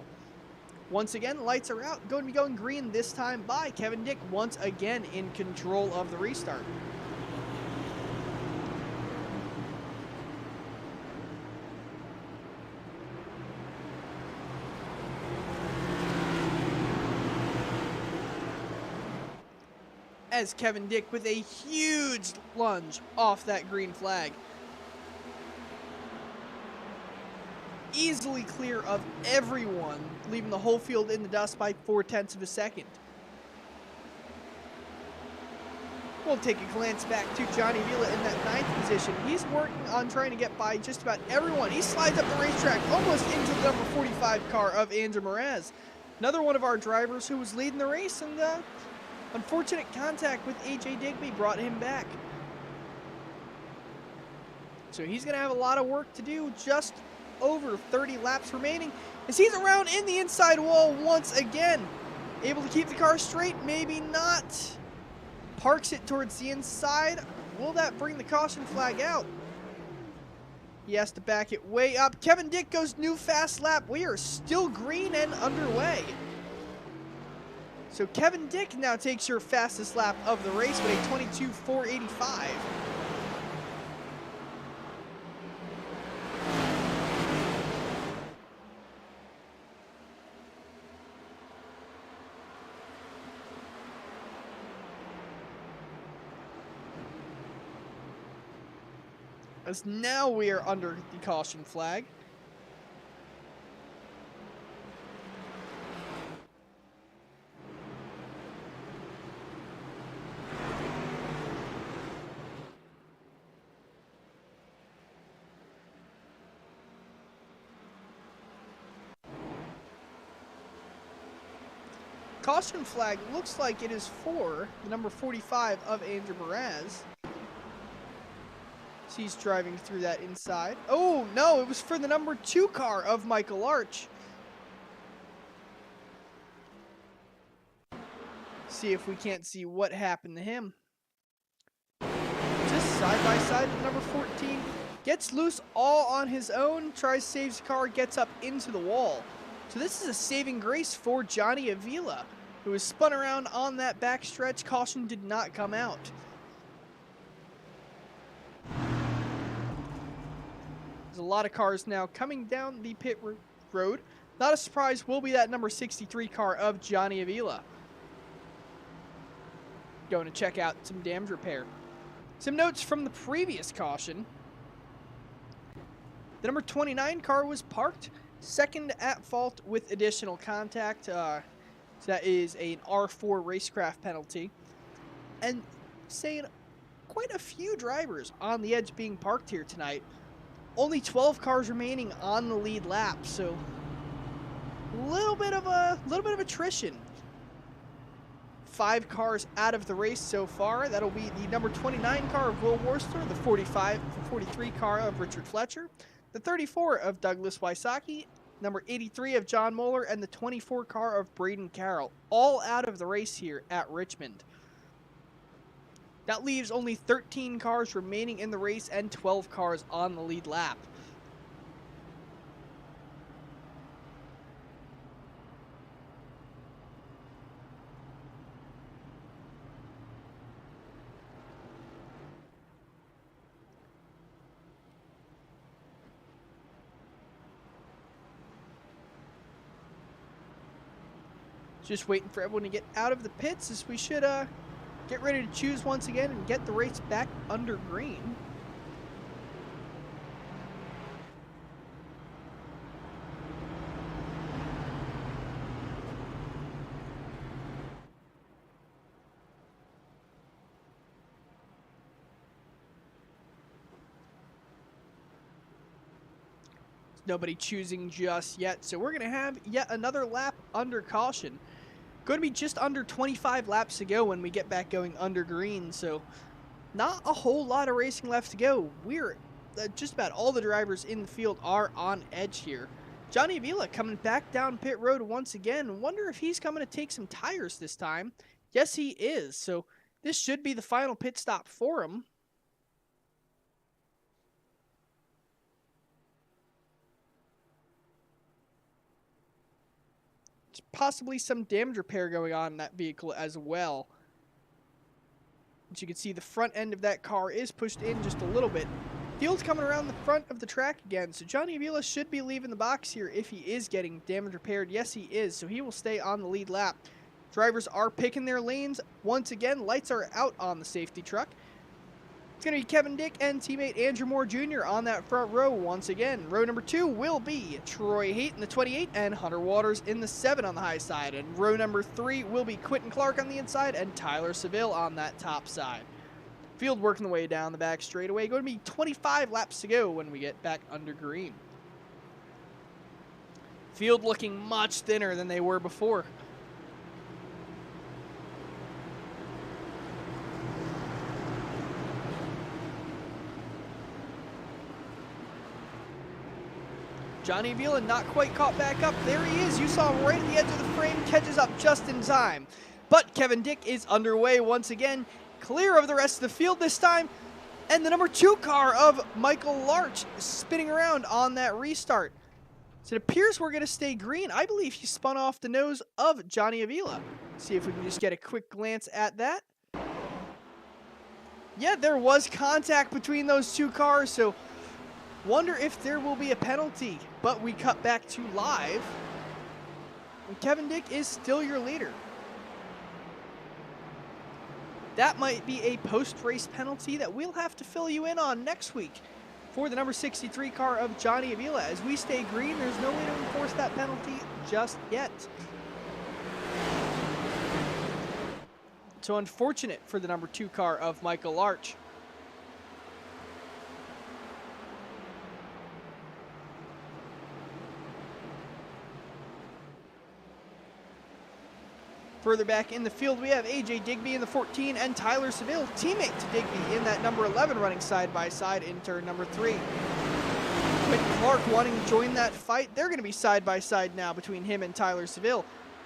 Once again, lights are out. Going to be going green this time by Kevin Dick, once again in control of the restart. As Kevin Dick with a huge lunge off that green flag. Easily clear of everyone, leaving the whole field in the dust by 0.4 of a second. We'll take a glance back to Johnny Vila in that 9th position. He's working on trying to get by just about everyone. He slides up the racetrack almost into the number 45 car of Andrew Mraz. Another one of our drivers who was leading the race, and unfortunate contact with AJ Digby brought him back. So he's going to have a lot of work to do. Just over 30 laps remaining as he's around in the inside wall once again. Able to keep the car straight, maybe not. Parks it towards the inside. Will that bring the caution flag out? He has to back it way up. Kevin Dick goes new fast lap. We are still green and underway. So Kevin Dick now takes your fastest lap of the race with a 22.485. As now we are under the caution flag. Caution flag looks like it is for the number 45 of Andrew Mraz. He's driving through that inside. Oh, no, it was for the number 2 car of Michael Arch. See if we can't see what happened to him. Just side by side with number 14. Gets loose all on his own. Tries to save his car, gets up into the wall. So this is a saving grace for Johnny Avila, who was spun around on that backstretch. Caution did not come out. There's a lot of cars now coming down the pit road. Not a surprise, will be that number 63 car of Johnny Avila. Going to check out some damage repair. Some notes from the previous caution. The number 29 car was parked second at fault with additional contact. So that is an R4 racecraft penalty. And saying quite a few drivers on the edge being parked here tonight. Only 12 cars remaining on the lead lap, so a little bit of attrition. 5 cars out of the race so far. That'll be the number 29 car of Will Worcester, the 43 car of Richard Fletcher, the 34 of Douglas Wysocki, number 83 of John Moeller, and the 24 car of Braden Carroll, all out of the race here at Richmond. That leaves only 13 cars remaining in the race and 12 cars on the lead lap. Just waiting for everyone to get out of the pits as we should get ready to choose once again and get the race back under green. Nobody choosing just yet, so we're going to have yet another lap under caution. Going to be just under 25 laps to go when we get back going under green, so not a whole lot of racing left to go. We're just about all the drivers in the field are on edge here. Johnny Avila coming back down pit road once again. Wonder if he's coming to take some tires this time. Yes, he is, so this should be the final pit stop for him. Possibly some damage repair going on in that vehicle as well. As you can see, the front end of that car is pushed in just a little bit. Field's coming around the front of the track again, so Johnny Avila should be leaving the box here if he is getting damage repaired. Yes, he is, so he will stay on the lead lap. Drivers are picking their lanes. Once again, lights are out on the safety truck. It's going to be Kevin Dick and teammate Andrew Moore Jr. on that front row once again. Row number 2 will be Troy Haight in the 28 and Hunter Waters in the 7 on the high side. And row number 3 will be Quentin Clark on the inside and Tyler Seville on that top side. Field working the way down the back straightaway. Going to be 25 laps to go when we get back under green. Field looking much thinner than they were before. Johnny Avila not quite caught back up. There he is. You saw him right at the edge of the frame. Catches up just in time. But Kevin Dick is underway once again. Clear of the rest of the field this time. And the number 2 car of Michael Larch spinning around on that restart. So it appears we're going to stay green. I believe he spun off the nose of Johnny Avila. See if we can just get a quick glance at that. Yeah, there was contact between those 2 cars, so wonder if there will be a penalty. But we cut back to live. And Kevin Dick is still your leader. That might be a post-race penalty that we'll have to fill you in on next week for the number 63 car of Johnny Avila. As we stay green, there's no way to enforce that penalty just yet. So unfortunate for the number 2 car of Michael Larch. Further back in the field, we have AJ Digby in the 14 and Tyler Seville, teammate to Digby in that number 11, running side by side in turn number 3. Quentin Clark wanting to join that fight. They're going to be side by side now between him and Tyler Seville.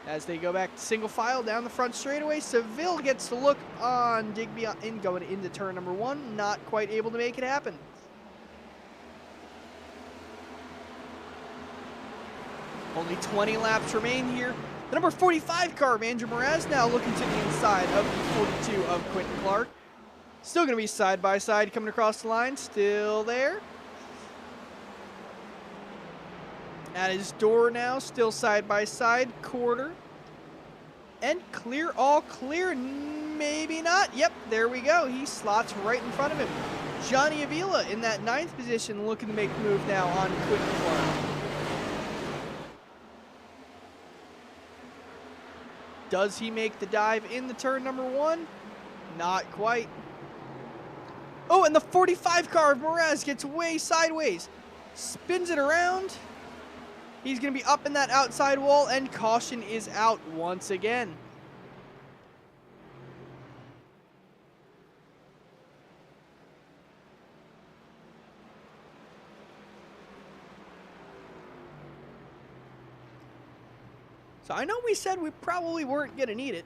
As they go back to single file down the front straightaway, Seville gets to look on Digby in going into turn number 1, not quite able to make it happen. Only 20 laps remain here. The number 45 car of Andrew Moraz now looking to the inside of the 42 of Quentin Clark. Still going to be side by side coming across the line. Still there. At his door now, still side by side, quarter. And clear, all clear, maybe not. Yep, there we go. He slots right in front of him. Johnny Avila in that 9th position looking to make the move now on Quentin Clark. Does he make the dive in the turn number 1? Not quite. Oh, and the 45 car of Moraz gets way sideways. Spins it around. He's going to be up in that outside wall, and caution is out once again. So I know we said we probably weren't going to need it.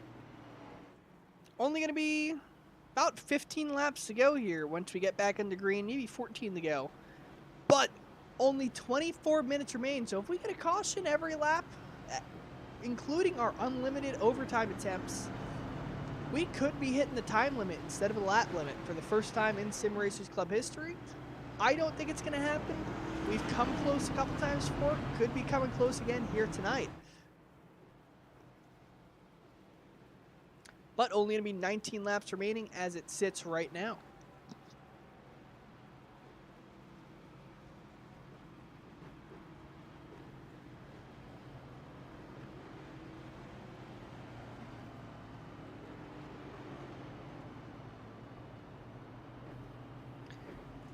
Only going to be about 15 laps to go here once we get back into green, maybe 14 to go. But only 24 minutes remain, so if we get a caution every lap, including our unlimited overtime attempts, we could be hitting the time limit instead of a lap limit for the first time in Sim Racers Club history. I don't think it's going to happen. We've come close a couple times before. Could be coming close again here tonight. But only going to be 19 laps remaining as it sits right now.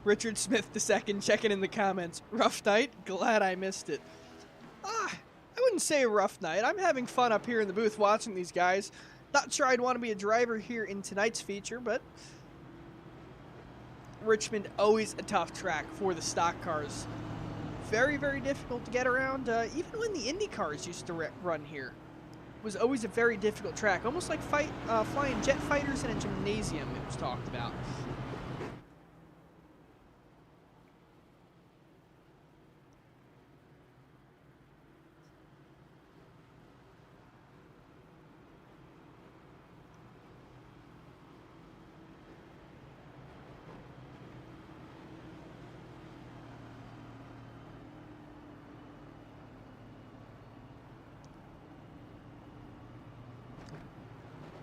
Richard Smith II checking in the comments. Rough night? Glad I missed it. I wouldn't say a rough night. I'm having fun up here in the booth watching these guys. Not sure I'd want to be a driver here in tonight's feature, but Richmond, always a tough track for the stock cars. Very, very difficult to get around. Even when the Indy cars used to run here, it was always a very difficult track. Almost like flying jet fighters in a gymnasium, it was talked about.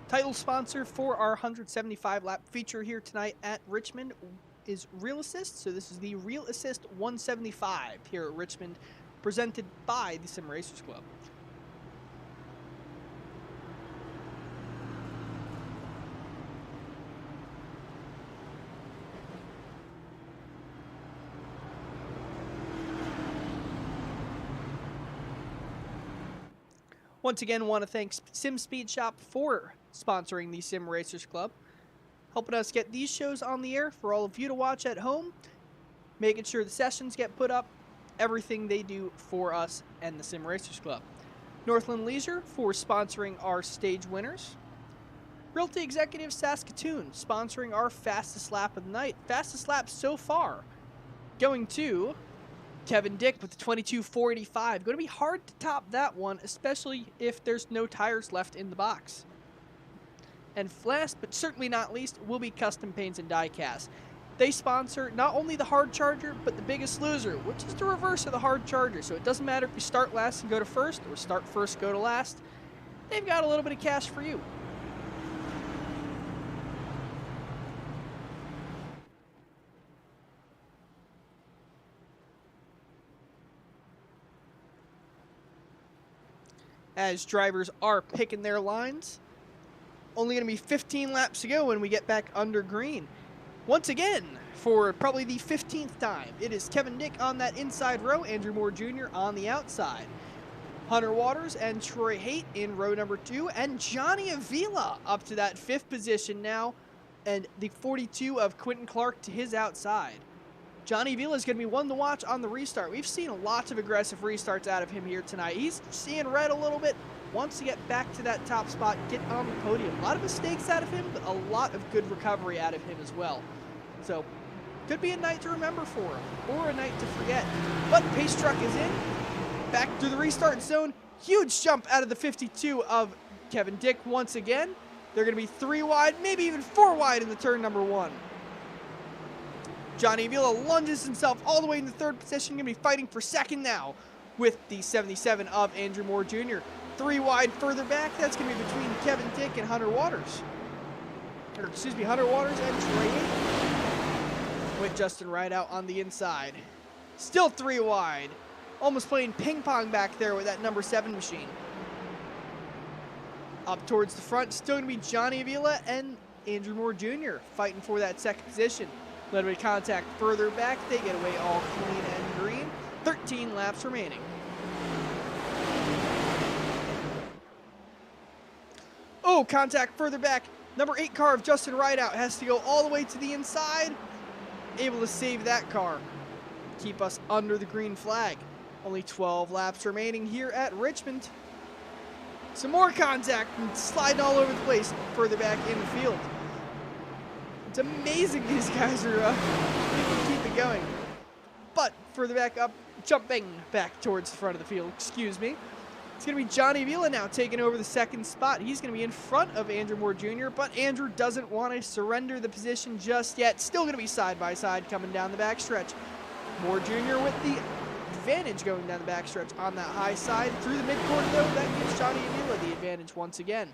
Title sponsor for our 175 lap feature here tonight at Richmond is Real Assist. So this is the Real Assist 175 here at Richmond, presented by the Sim Racers Club. Once again, want to thank Sim Speed Shop for sponsoring the Sim Racers Club, helping us get these shows on the air for all of you to watch at home, making sure the sessions get put up, everything they do for us and the Sim Racers Club. Northland Leisure for sponsoring our stage winners. Realty Executive Saskatoon sponsoring our fastest lap of the night. Fastest lap so far going to Kevin Dick with the 22.485. Going to be hard to top that one, especially if there's no tires left in the box. And last, but certainly not least, will be Custom Paints and Diecast. They sponsor not only the Hard Charger, but the Biggest Loser, which is the reverse of the Hard Charger. So it doesn't matter if you start last and go to first, or start first, go to last. They've got a little bit of cash for you. As drivers are picking their lines, only going to be 15 laps to go when we get back under green. Once again, for probably the 15th time, it is Kevin Dick on that inside row, Andrew Moore Jr. on the outside. Hunter Waters and Troy Haight in row number 2, and Johnny Avila up to that 5th position now, and the 42 of Quentin Clark to his outside. Johnny Avila is going to be one to watch on the restart. We've seen lots of aggressive restarts out of him here tonight. He's seeing red a little bit, wants to get back to that top spot, get on the podium. A lot of mistakes out of him, but a lot of good recovery out of him as well. So, could be a night to remember for him, or a night to forget. But pace truck is in, back through the restart zone. Huge jump out of the 52 of Kevin Dick once again. They're going to be 3 wide, maybe even 4 wide in the turn number 1. Johnny Avila lunges himself all the way in the 3rd position, going to be fighting for 2nd now with the 77 of Andrew Moore Jr. 3 wide further back, that's going to be between Kevin Dick and Hunter Waters. Or, excuse me, Hunter Waters and Troy Haight. With Justin Wright out on the inside. Still 3 wide. Almost playing ping pong back there with that number 7 machine. Up towards the front, still going to be Johnny Avila and Andrew Moore Jr. fighting for that 2nd position. A little bit of contact further back. They get away all clean and green. 13 laps remaining. Oh, contact further back. Number 8 car of Justin Rideout has to go all the way to the inside. Able to save that car. Keep us under the green flag. Only 12 laps remaining here at Richmond. Some more contact and sliding all over the place further back in the field. It's amazing these guys are able to keep it going. But further back up, jumping back towards the front of the field, excuse me. It's going to be Johnny Avila now taking over the 2nd spot. He's going to be in front of Andrew Moore Jr., but Andrew doesn't want to surrender the position just yet. Still going to be side by side coming down the backstretch. Moore Jr. with the advantage going down the backstretch on that high side. Through the midcourt though, that gives Johnny Avila the advantage once again.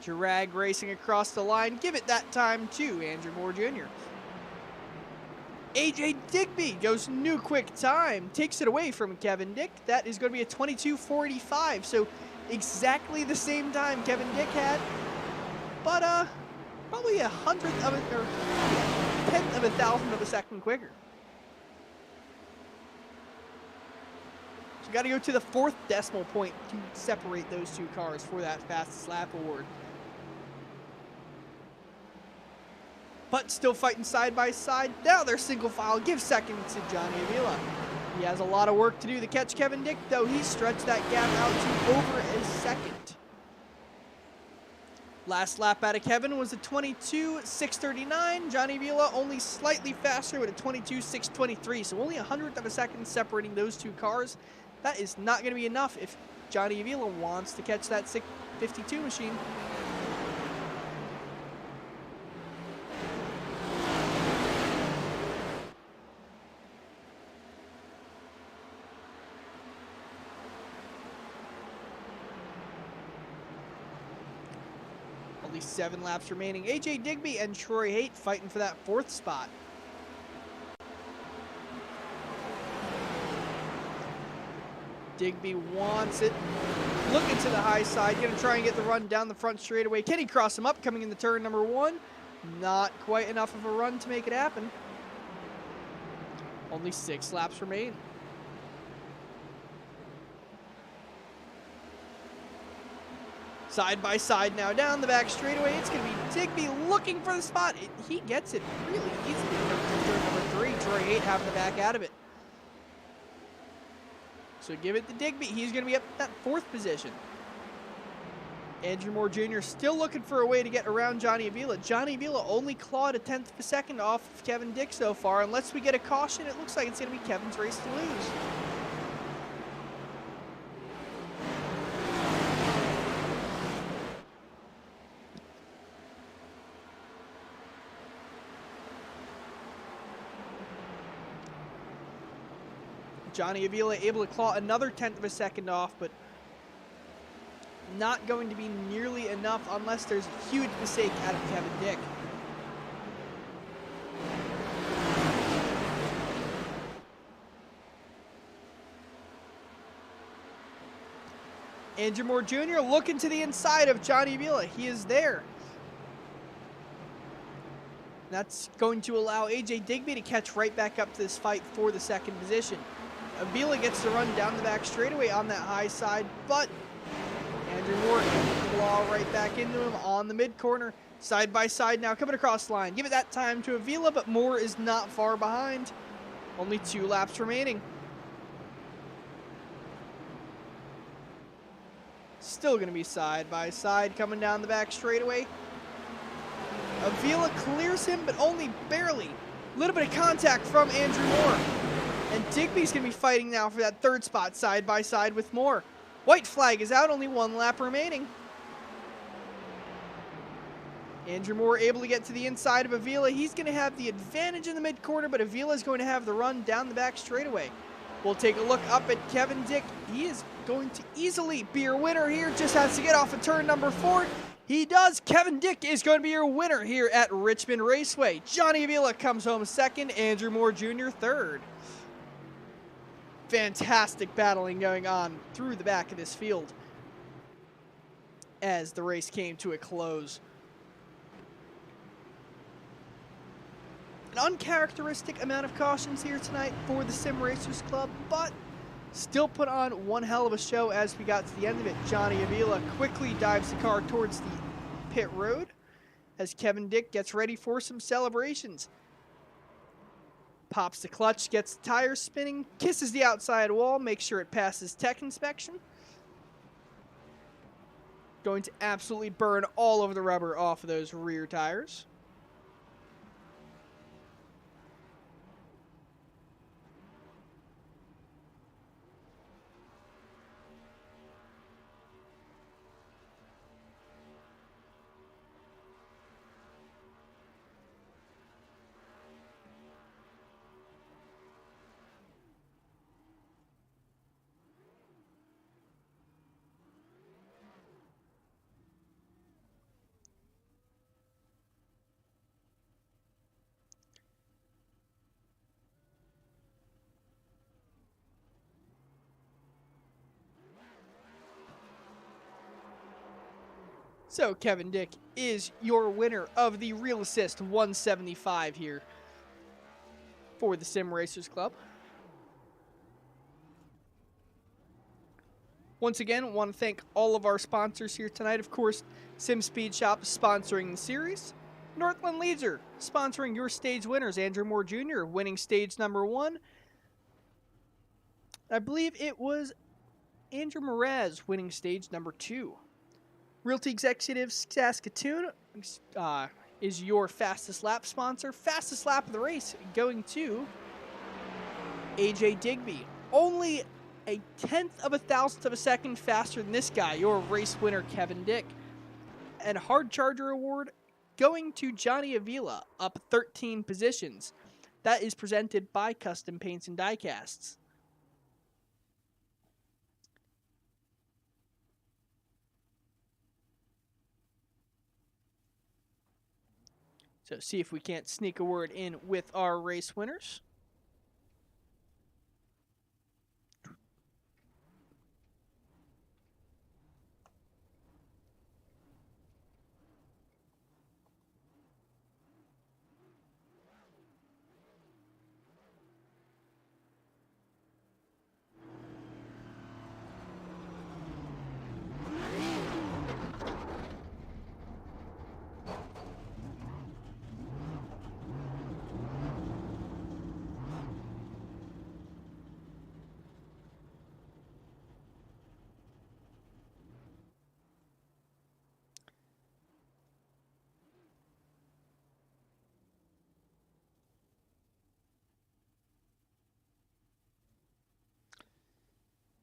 Drag racing across the line. Give it that time to Andrew Moore Jr. AJ Digby goes new quick time. Takes it away from Kevin Dick. That is going to be a 22.485. So exactly the same time Kevin Dick had. But probably 1/10 of of a thousandth of a second quicker. So got to go to the 4th decimal point to separate those two cars for that fastest lap award. But still fighting side by side. Now they're single file. Give second to Johnny Avila. He has a lot of work to do to catch Kevin Dick, though. He stretched that gap out to over a second. Last lap out of Kevin was a 22.639. Johnny Avila only slightly faster with a 22.623, so only a hundredth of a second separating those two cars. That is not going to be enough if Johnny Avila wants to catch that 652 machine. Only 7 laps remaining. AJ Digby and Troy Haight fighting for that 4th spot. Digby wants it. Looking to the high side. Going to try and get the run down the front straightaway. Can he cross him up coming in the turn number 1? Not quite enough of a run to make it happen. Only 6 laps remain. Side by side now down the back straightaway. It's going to be Digby looking for the spot. He gets it really easily. Turn number 3. Troy Haight having the back out of it. So give it to Digby. He's going to be up at that 4th position. Andrew Moore Jr. still looking for a way to get around Johnny Avila. Johnny Avila only clawed a 10th of a second off of Kevin Dick so far. Unless we get a caution, it looks like it's going to be Kevin's race to lose. Johnny Avila able to claw another 10th of a second off, but not going to be nearly enough unless there's a huge mistake out of Kevin Dick. Andrew Moore Jr. looking to the inside of Johnny Avila. He is there. That's going to allow AJ Digby to catch right back up to this fight for the 2nd position. Avila gets to run down the back straightaway on that high side, but Andrew Moore can claw right back into him on the mid-corner. Side by side now, coming across the line. Give it that time to Avila, but Moore is not far behind. Only 2 laps remaining. Still going to be side by side, coming down the back straightaway. Avila clears him, but only barely. A little bit of contact from Andrew Moore. And Digby's going to be fighting now for that 3rd spot side by side with Moore. White flag is out, only 1 lap remaining. Andrew Moore able to get to the inside of Avila. He's going to have the advantage in the mid-corner, but Avila is going to have the run down the back straightaway. We'll take a look up at Kevin Dick. He is going to easily be your winner here. Just has to get off of turn number 4. He does. Kevin Dick is going to be your winner here at Richmond Raceway. Johnny Avila comes home 2nd. Andrew Moore Jr. 3rd. Fantastic battling going on through the back of this field as the race came to a close. An uncharacteristic amount of cautions here tonight for the Sim Racers Club, but still put on one hell of a show as we got to the end of it. Johnny Avila quickly dives the car towards the pit road as Kevin Dick gets ready for some celebrations. Pops the clutch, gets the tires spinning, kisses the outside wall, makes sure it passes tech inspection. Going to absolutely burn all of the rubber off of those rear tires. So Kevin Dick is your winner of the Real Assist 175 here for the Sim Racers Club. Once again, want to thank all of our sponsors here tonight. Of course, Sim Speed Shop sponsoring the series. Northland Leisure sponsoring your stage winners. Andrew Moore Jr. winning stage number 1. I believe it was Andrew Mraz winning stage number 2. Realty Executive Saskatoon is your fastest lap sponsor. Fastest lap of the race going to AJ Digby. Only a 1/10 of a thousandth of a second faster than this guy, your race winner, Kevin Dick. And Hard Charger Award going to Johnny Avila, up 13 positions. That is presented by Custom Paints and Diecasts. So see if we can't sneak a word in with our race winners.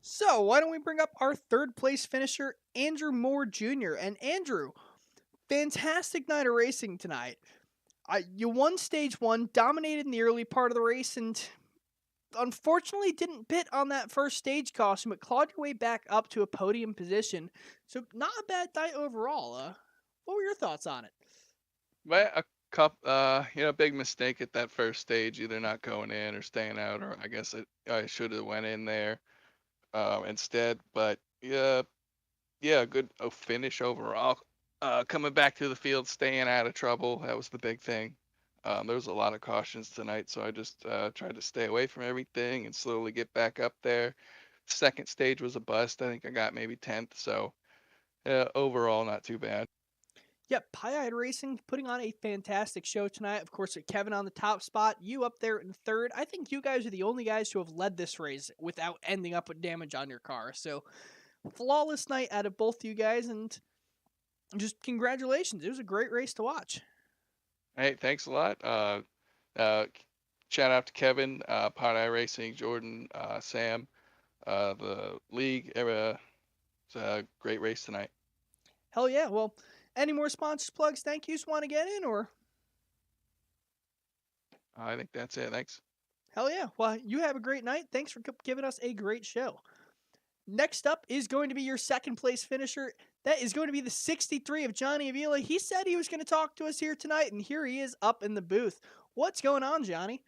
So, why don't we bring up our third place finisher, Andrew Moore Jr. And Andrew, fantastic night of racing tonight. You won stage 1, dominated in the early part of the race, and unfortunately didn't pit on that first stage caution, but clawed your way back up to a podium position. So, not a bad night overall. What were your thoughts on it? Well, big mistake at that first stage, either not going in or staying out, or I guess I should have went in there instead. But good finish overall. Coming back to the field, staying out of trouble, that was the big thing. There was a lot of cautions tonight, so I just tried to stay away from everything and slowly get back up there. Second stage was a bust. I think I got maybe 10th, so overall not too bad. Yep, Pie-Eyed Racing putting on a fantastic show tonight. Of course, with Kevin on the top spot, you up there in third. I think you guys are the only guys who have led this race without ending up with damage on your car. So, flawless night out of both you guys, and just congratulations. It was a great race to watch. Hey, thanks a lot. Shout out to Kevin, Pie-Eyed Racing, Jordan, Sam, the league. It's a great race tonight. Hell yeah. Well, any more sponsors plugs, thank yous want to get in, or? I think that's it. Thanks. Hell yeah. Well, you have a great night. Thanks for giving us a great show. Next up is going to be your second place finisher. That is going to be the 63 of Johnny Avila. He said he was going to talk to us here tonight, and here he is up in the booth. What's going on, Johnny?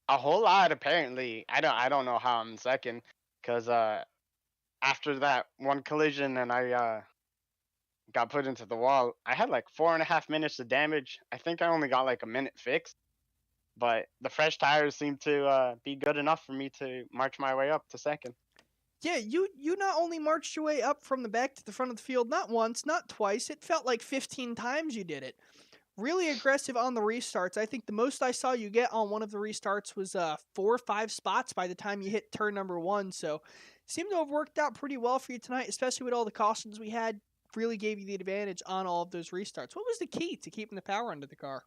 A whole lot, apparently. I don't know how I'm second, because after that one collision and I got put into the wall, I had like 4.5 minutes of damage. I think I only got like a minute fixed, but the fresh tires seemed to be good enough for me to march my way up to second. Yeah, you not only marched your way up from the back to the front of the field, not once, not twice. It felt like 15 times you did it. Really aggressive on the restarts. I think the most I saw you get on one of the restarts was 4 or 5 spots by the time you hit turn number 1. So, seemed to have worked out pretty well for you tonight, especially with all the cautions we had. Really gave you the advantage on all of those restarts. What was the key to keeping the power under the car?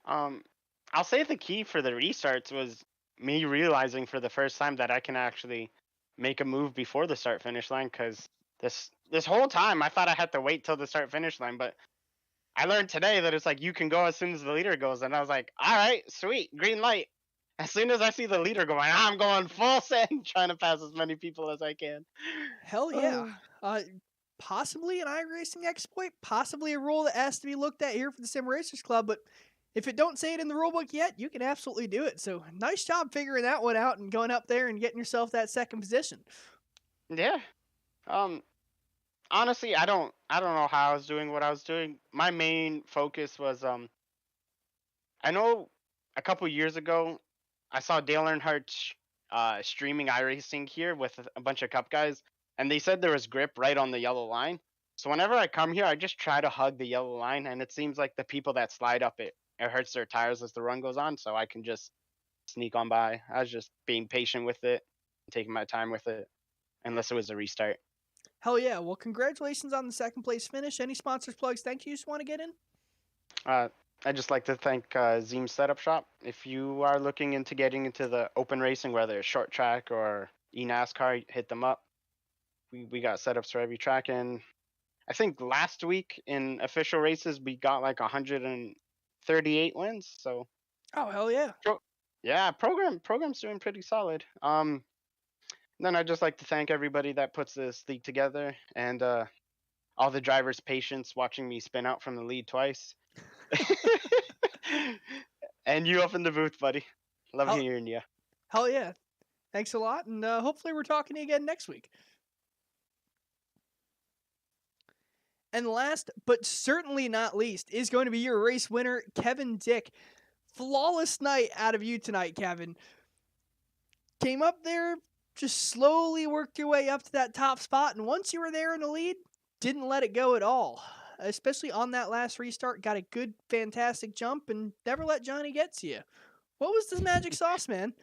I'll say the key for the restarts was me realizing for the first time that I can actually make a move before the start finish line, because this whole time I thought I had to wait till the start finish line, but I learned today that it's like you can go as soon as the leader goes, and I was like, all right, sweet, green light. As soon as I see the leader going, I'm going full send, trying to pass as many people as I can. Hell yeah. Possibly an iRacing exploit, possibly a rule that has to be looked at here for the Sim Racers Club, but if it don't say it in the rulebook yet, you can absolutely do it. So nice job figuring that one out and going up there and getting yourself that second position. Yeah. Honestly, I don't know how I was doing what I was doing. My main focus was I know a couple years ago, I saw Dale Earnhardt streaming iRacing here with a bunch of Cup guys, and they said there was grip right on the yellow line. So whenever I come here, I just try to hug the yellow line, and it seems like the people that slide up it hurts their tires as the run goes on. So I can just sneak on by. I was just being patient with it, taking my time with it, unless it was a restart. Hell yeah. Well, congratulations on the second place finish. Any sponsors, plugs, thank yous want to get in? I'd just like to thank Zeem Setup Shop. If you are looking into getting into the open racing, whether it's short track or eNASCAR, hit them up. We got setups for every track, and I think last week in official races we got like 138 wins. So Oh, hell yeah. yeah, program's doing pretty solid. Then I'd just like to thank everybody that puts this league together, and all the drivers' patience watching me spin out from the lead twice. And you up in the booth, buddy. Love Hell, hearing you. hell yeah. Thanks a lot, and hopefully we're talking to you again next week. And last, but certainly not least, is going to be your race winner, Kevin Dick. Flawless night out of you tonight, Kevin. Came up there, just slowly worked your way up to that top spot, and once you were there in the lead, didn't let it go at all. Especially on that last restart, got a good, fantastic jump, and never let Johnny get to you. What was the magic sauce, man?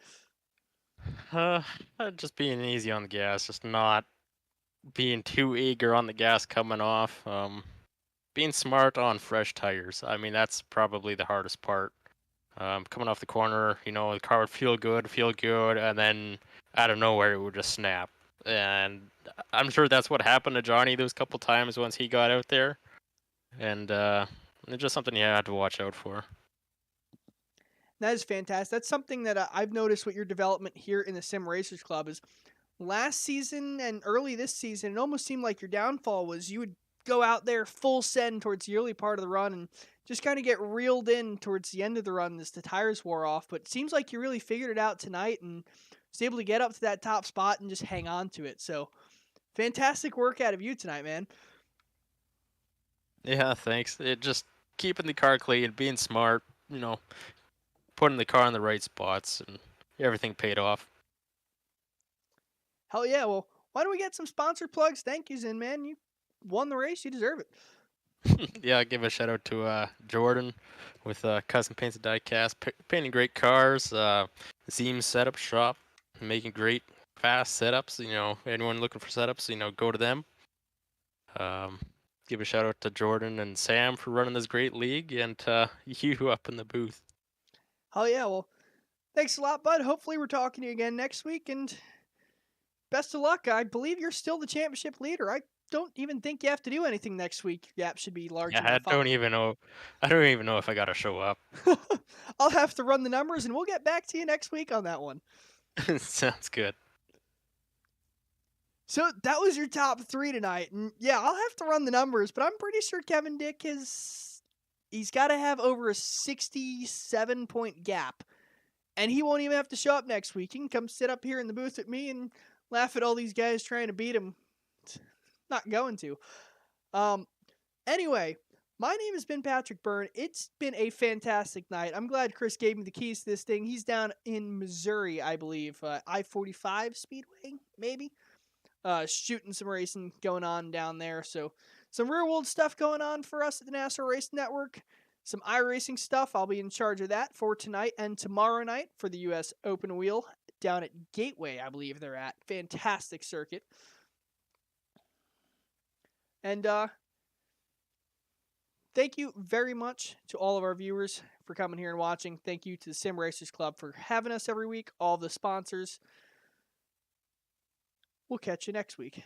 Just being easy on the gas, just not being too eager on the gas coming off. Being smart on fresh tires. I mean, that's probably the hardest part. Coming off the corner, the car would feel good, and then out of nowhere it would just snap. And I'm sure that's what happened to Johnny those couple times once he got out there. And it's just something you have to watch out for. That is fantastic. That's something that I've noticed with your development here in the Sim Racers Club is last season and early this season, it almost seemed like your downfall was you would go out there full send towards the early part of the run and just kind of get reeled in towards the end of the run as the tires wore off. But it seems like you really figured it out tonight and was able to get up to that top spot and just hang on to it. So fantastic work out of you tonight, man. Yeah, thanks. It just keeping the car clean, being smart, putting the car in the right spots, and everything paid off. Hell yeah. Well, why don't we get some sponsor plugs? Thank yous in, man. You won the race. You deserve it. Yeah, give a shout out to Jordan with Custom Paints and Diecast, painting great cars. Zeem Setup Shop, making great fast setups. Anyone looking for setups, go to them. Give a shout out to Jordan and Sam for running this great league, and you up in the booth. Hell yeah. Well, thanks a lot, bud. Hopefully we're talking to you again next week, and best of luck. I believe you're still the championship leader. I don't even think you have to do anything next week. Your gap should be larger. Yeah, I don't even know if I gotta show up. I'll have to run the numbers, and we'll get back to you next week on that one. Sounds good. So that was your top three tonight, and yeah, I'll have to run the numbers, but I'm pretty sure Kevin Dick he's got to have over a 67-point gap, and he won't even have to show up next week. He can come sit up here in the booth with me and laugh at all these guys trying to beat him. Not going to. Anyway, my name has been Patrick Byrne. It's been a fantastic night. I'm glad Chris gave me the keys to this thing. He's down in Missouri, I believe. I-45 Speedway, maybe. Shooting some racing going on down there. So some real world stuff going on for us at the NASCAR Race Network. Some iRacing stuff. I'll be in charge of that for tonight and tomorrow night for the U.S. Open Wheel down at Gateway, I believe they're at. Fantastic circuit. And thank you very much to all of our viewers for coming here and watching. Thank you to the Sim Racers Club for having us every week. All the sponsors. We'll catch you next week.